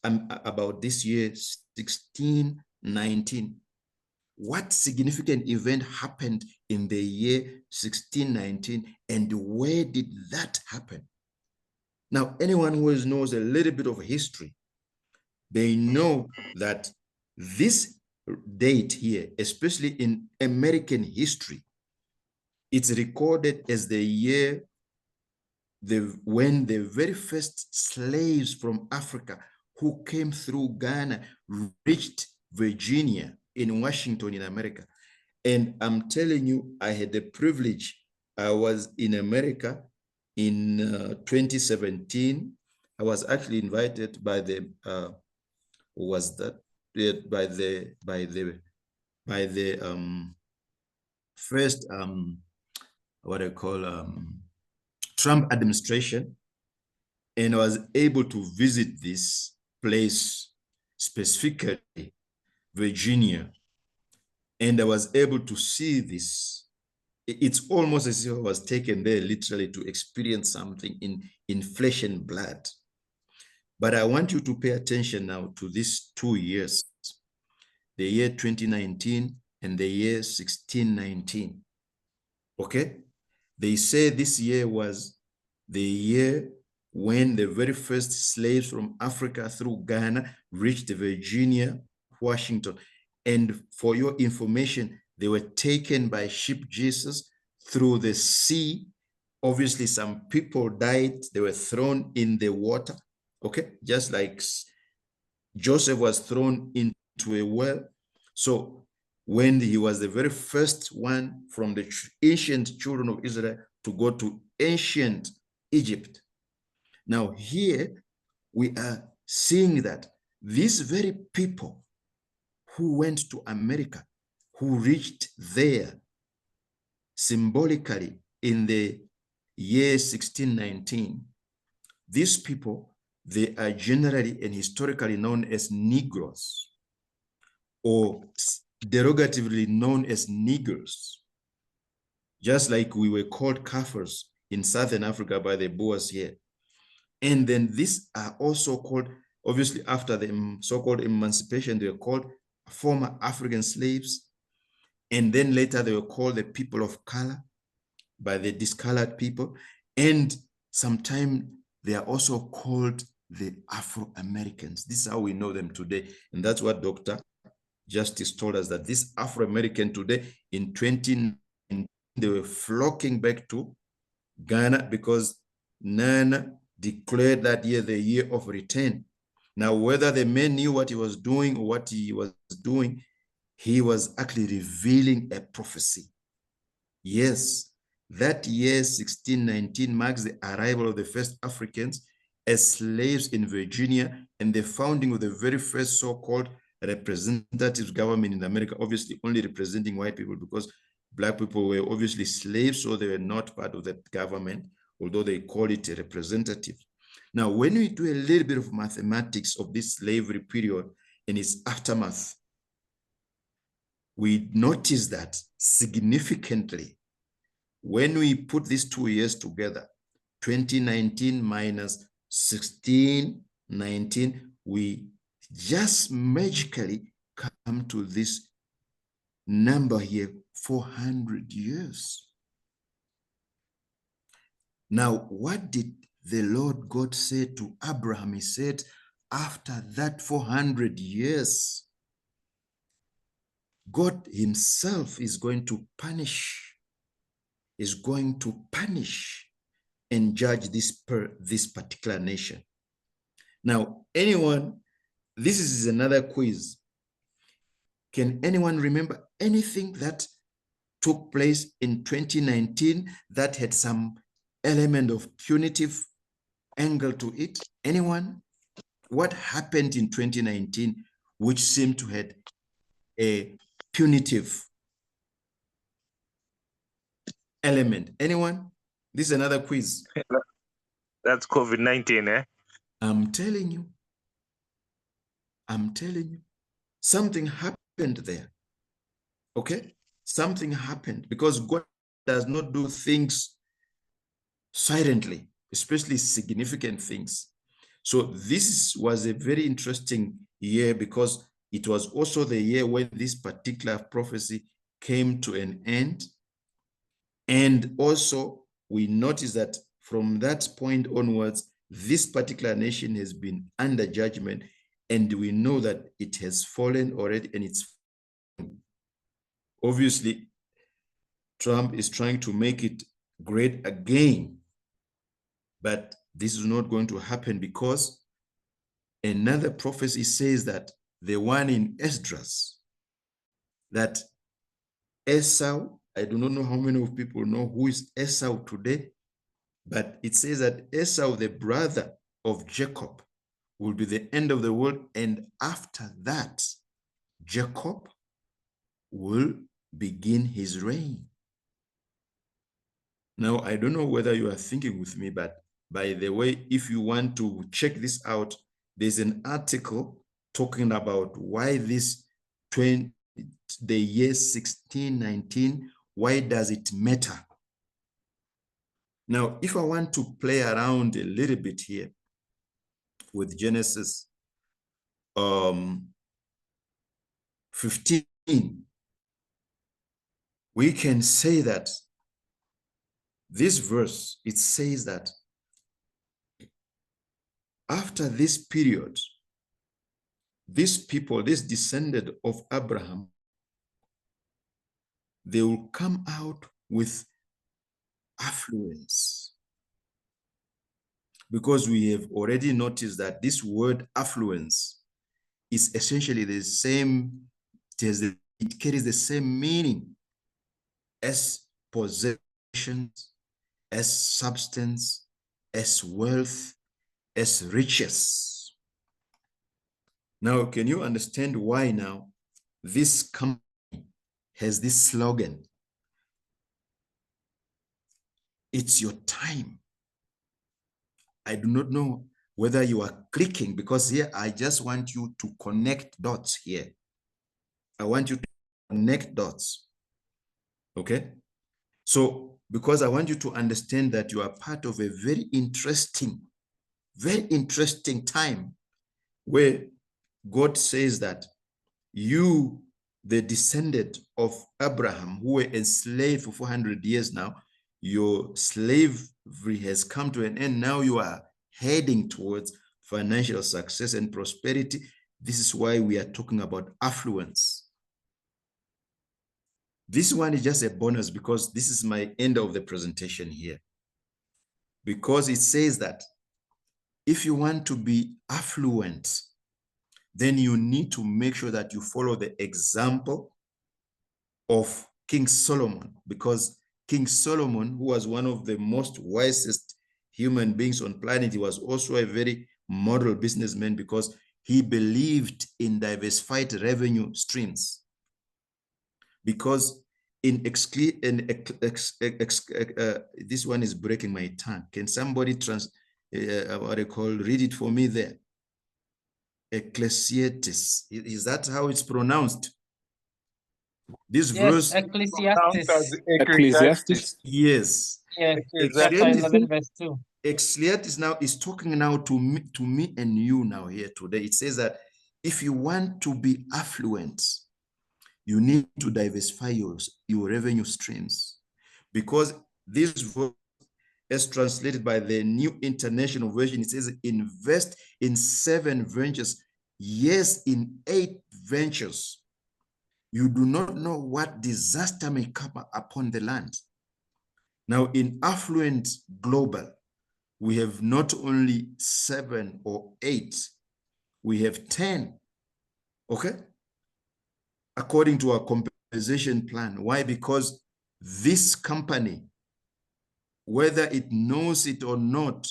Speaker 2: about this year 1619. What significant event happened in the year 1619 and where did that happen? Now, anyone who knows a little bit of history, they know that this date here, especially in American history, it's recorded as the year when the very first slaves from Africa who came through Ghana reached Virginia in Washington in America. And I'm telling you, I had the privilege. I was in America in 2017. I was actually invited by the was that by the first what I call Trump administration, and I was able to visit this place, specifically Virginia, and I was able to see this. It's almost as if I was taken there literally to experience something in flesh and blood. But I want you to pay attention now to these 2 years, the year 2019 and the year 1619. Okay? They say this year was the year when the very first slaves from Africa through Ghana reached Virginia, Washington. And for your information, they were taken by ship Jesus through the sea. Obviously, some people died. They were thrown in the water, okay? Just like Joseph was thrown into a well. So when he was the very first one from the ancient children of Israel to go to ancient Egypt. Now here we are seeing that these very people who went to America, who reached there symbolically in the year 1619, these people, they are generally and historically known as Negroes, or derogatively known as niggers, just like we were called Kafirs in Southern Africa by the Boers here. And then these are also called, obviously after the so-called emancipation, they were called former African slaves. And then later they were called the people of color by the discolored people. And sometimes they are also called the Afro-Americans. This is how we know them today. And that's what Dr. Justice told us, that this Afro-American today in 2019, they were flocking back to Ghana because Nana declared that year the year of return. Now, whether the man knew what he was doing or what he was doing, he was actually revealing a prophecy. Yes, that year 1619 marks the arrival of the first Africans as slaves in Virginia and the founding of the very first so-called representative government in America, obviously only representing white people because Black people were obviously slaves, so they were not part of that government, although they call it a representative. Now, when we do a little bit of mathematics of this slavery period and its aftermath, we notice that significantly, when we put these 2 years together, 2019 minus 1619, we just magically come to this number here, 400 years. Now, what did the Lord God say to Abraham? He said, after that 400 years, God himself is going to punish and judge this particular nation. Now, this is another quiz. Can anyone remember anything that took place in 2019 that had some element of punitive angle to it? Anyone? What happened in 2019 which seemed to have a punitive element? Anyone? This is another quiz.
Speaker 3: That's COVID-19, eh?
Speaker 2: I'm telling you. Something happened there. Okay? Something happened because God does not do things silently, especially significant things. So this was a very interesting year because it was also the year when this particular prophecy came to an end. And also we notice that from that point onwards, this particular nation has been under judgment, and we know that it has fallen already, and it's obviously Trump is trying to make it great again. But this is not going to happen because another prophecy says that the one in Esdras, that Esau. I do not know how many of people know who is Esau today, but it says that Esau, the brother of Jacob, will be the end of the world. And after that, Jacob will begin his reign. Now, I don't know whether you are thinking with me, but by the way, if you want to check this out, there's an article talking about why this the year 1619, why does it matter? Now, if I want to play around a little bit here with Genesis 15, we can say that this verse, it says that after this period, these people, this descendant of Abraham, they will come out with affluence. Because we have already noticed that this word affluence is essentially the same, it carries the same meaning as possessions, as substance, as wealth, as riches. Now, can you understand why now this company has this slogan? It's your time. I do not know whether you are clicking, because here I just want you to connect dots here. I want you to connect dots. Okay? So, because I want you to understand that you are part of a very interesting time where God says that you, the descendant of Abraham, who were enslaved for 400 years now, your slavery has come to an end. Now you are heading towards financial success and prosperity. This is why we are talking about affluence. This one is just a bonus because this is my end of the presentation here. Because it says that if you want to be affluent, then you need to make sure that you follow the example of King Solomon, because King Solomon, who was one of the most wisest human beings on planet, he was also a very model businessman because he believed in diversified revenue streams. Because this one is breaking my tongue. Can somebody read it for me there? Ecclesiastes. Is that how it's pronounced? This verse.
Speaker 1: Ecclesiastes.
Speaker 5: Ecclesiastes.
Speaker 2: Yes.
Speaker 1: Yes, chapter
Speaker 2: Ecclesiastes,
Speaker 1: 11, verse 2.
Speaker 2: Ecclesiastes now is talking now to me and you now here today. It says that if you want to be affluent, you need to diversify your revenue streams, because this verse, as translated by the New International Version, it says invest in 7 ventures, yes, in 8 ventures. You do not know what disaster may come upon the land. Now, in Affluent Global, we have not only 7 or 8, we have 10, okay? According to our compensation plan. Why? Because this company, whether it knows it or not,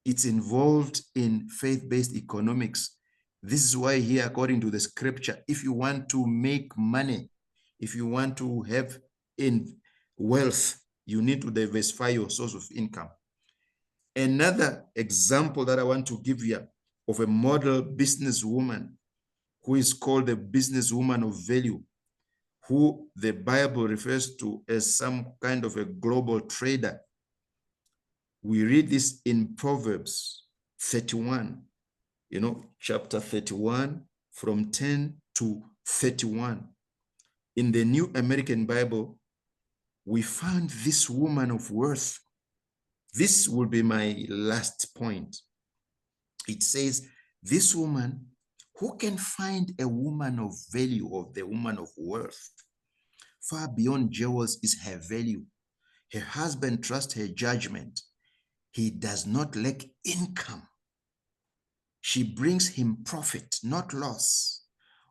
Speaker 2: it's involved in faith-based economics. This is why here, according to the scripture, if you want to make money, if you want to have wealth, you need to diversify your source of income. Another example that I want to give you of a model businesswoman who is called the businesswoman of value, who the Bible refers to as some kind of a global trader. We read this in Proverbs 31, chapter 31, from 10 to 31. In the New American Bible, we found this woman of worth. This will be my last point. It says, this woman, who can find a woman of value, or the woman of worth? Far beyond jewels is her value. Her husband trusts her judgment. He does not lack income. She brings him profit, not loss.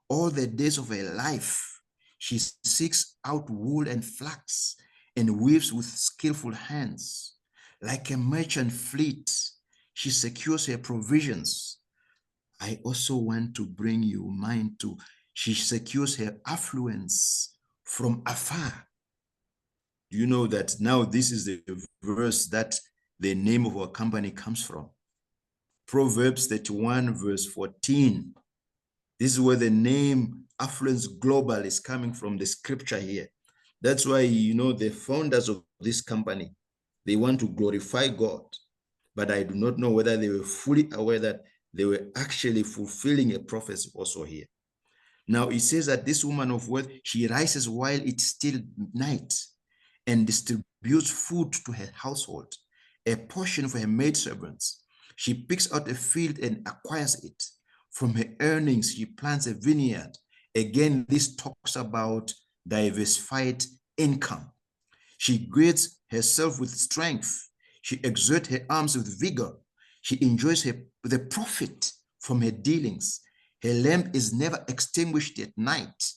Speaker 2: All the days of her life, She seeks out wool and flax and weaves with skillful hands. Like a merchant fleet, she secures her provisions. I also want to bring you mind to, she secures her affluence from afar. Do you know that now this is the verse that the name of our company comes from? Proverbs 31 verse 14. This is where the name Affluence Global is coming from, the scripture here. That's why, you know, the founders of this company, they want to glorify God. But I do not know whether they were fully aware that they were actually fulfilling a prophecy also here. Now it says that this woman of worth, she rises while it's still night and distributes food to her household, a portion for her maidservants. She picks out a field and acquires it. From her earnings, she plants a vineyard. Again, this talks about diversified income. She girds herself with strength. She exerts her arms with vigor. She enjoys the profit from her dealings. Her lamp is never extinguished at night.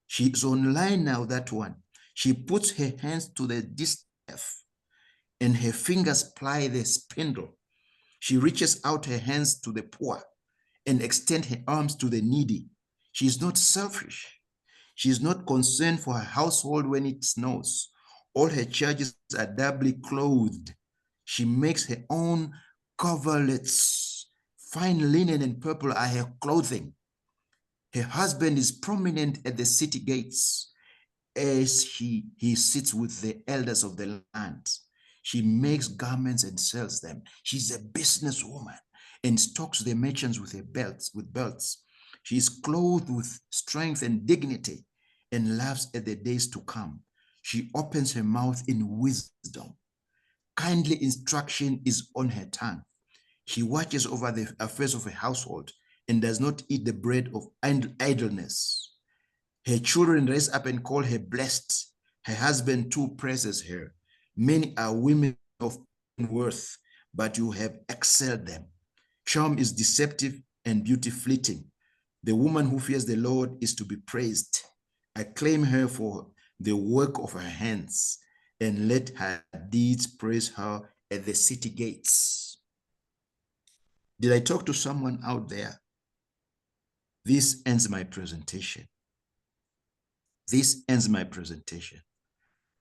Speaker 2: She is online now, that one. She puts her hands to the distaff and her fingers ply the spindle. She reaches out her hands to the poor and extends her arms to the needy. She is not selfish. She is not concerned for her household when it snows. All her charges are doubly clothed. She makes her own coverlets. Fine linen and purple are her clothing. Her husband is prominent at the city gates as he sits with the elders of the land. She makes garments and sells them. She's a businesswoman and stocks the merchants with her belts. She is clothed with strength and dignity and laughs at the days to come. She opens her mouth in wisdom. Kindly instruction is on her tongue. She watches over the affairs of her household and does not eat the bread of idleness. Her children rise up and call her blessed. Her husband too praises her. Many are women of worth, but you have excelled them. Charm is deceptive and beauty fleeting. The woman who fears the Lord is to be praised. Acclaim her for the work of her hands, and let her deeds praise her at the city gates. Did I talk to someone out there? This ends my presentation. This ends my presentation.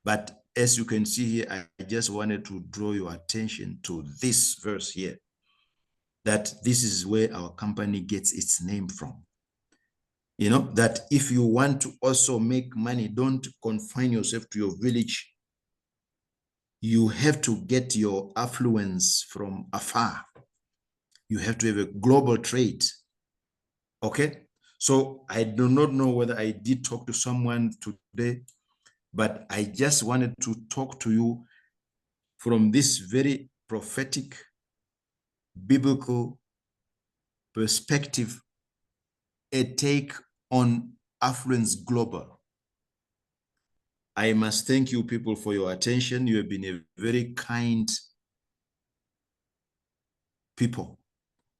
Speaker 2: But as you can see here, I just wanted to draw your attention to this verse here, that this is where our company gets its name from. You know, that if you want to also make money, don't confine yourself to your village. You have to get your affluence from afar. You have to have a global trade. Okay? So I do not know whether I did talk to someone today, but I just wanted to talk to you from this very prophetic, biblical perspective, a take on Affluence Global. I must thank you people for your attention. You have been a very kind people.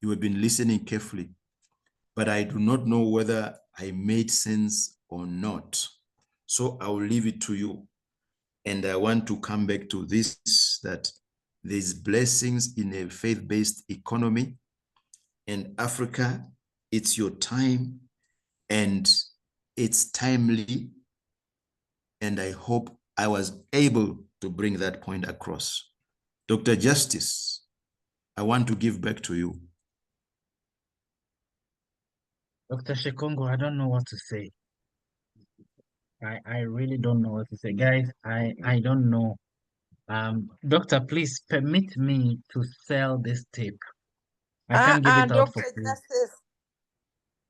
Speaker 2: You have been listening carefully, but I do not know whether I made sense or not. So I will leave it to you. And I want to come back to this, that there's blessings in a faith-based economy. In Africa, it's your time and it's timely. And I hope I was able to bring that point across. Dr. Justice, I want to give back to you.
Speaker 1: Dr. Shekongo, I don't know what to say. I really don't know what to say. Guys, I don't know. Doctor, please permit me to sell this tape. I can't give it out for
Speaker 4: Dr.
Speaker 1: free.
Speaker 4: Justice.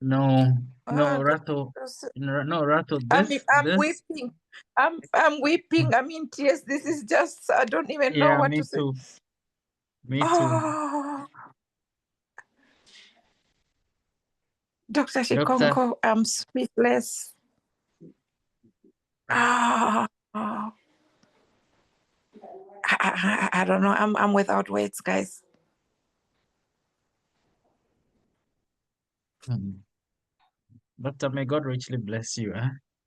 Speaker 1: No, no,
Speaker 4: Dr.
Speaker 1: Rato,
Speaker 4: Justice.
Speaker 1: no, Rato,
Speaker 4: I'm
Speaker 1: this,
Speaker 4: weeping. I'm weeping. I'm in tears. This is just, I don't even know
Speaker 1: yeah,
Speaker 4: what
Speaker 1: me
Speaker 4: to say.
Speaker 1: too. Me too.
Speaker 4: Oh, Dr.
Speaker 1: Doctor,
Speaker 4: Shikonko, I'm speechless. Ah, I don't know. I'm without words, guys.
Speaker 1: Doctor, may God richly bless you.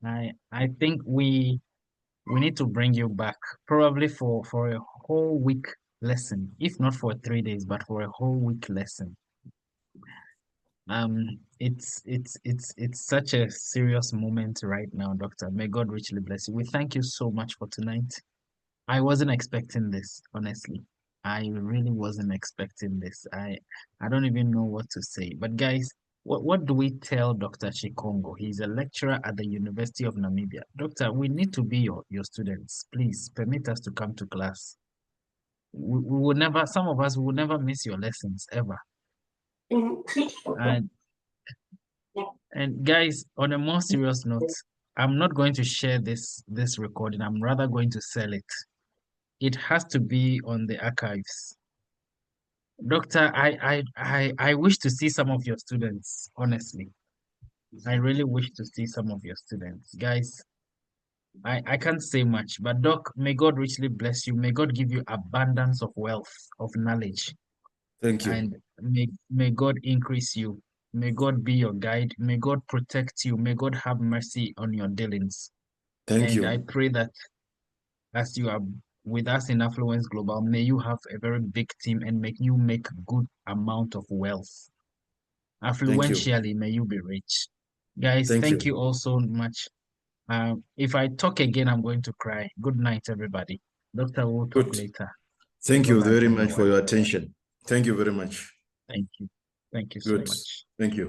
Speaker 1: I think we need to bring you back probably for a whole week lesson, if not for 3 days, but for a whole week lesson. It's such a serious moment right now, Doctor. May God richly bless you. We thank you so much for tonight. I wasn't expecting this, honestly. I really wasn't expecting this. I don't even know what to say. But guys, what do we tell Dr. Chikongo? He's a lecturer at the University of Namibia. Doctor, we need to be your students. Please permit us to come to class. We will never, some of us will never miss your lessons ever. And guys, on a more serious note, I'm not going to share this recording. I'm rather going to sell it. It has to be on the archives. Doctor, I wish to see some of your students, honestly. I really wish to see some of your students. Guys, I can't say much, but Doc, may God richly bless you. May God give you abundance of wealth, of knowledge.
Speaker 2: Thank you.
Speaker 1: And may God increase you. May God be your guide. May God protect you. May God have mercy on your dealings.
Speaker 2: Thank
Speaker 1: And
Speaker 2: you.
Speaker 1: I pray that as you are with us in Affluence Global, may you have a very big team and make you make good amount of wealth. Affluentially, may you be rich. Guys, thank you all so much. If I talk again, I'm going to cry. Good night, everybody. Doctor, we'll talk later.
Speaker 2: Thank you
Speaker 1: Bye-bye,
Speaker 2: very much
Speaker 1: everyone.
Speaker 2: for your attention. Thank you very much.
Speaker 1: Thank you. Thank you so
Speaker 2: Good.
Speaker 1: much.
Speaker 2: Thank you.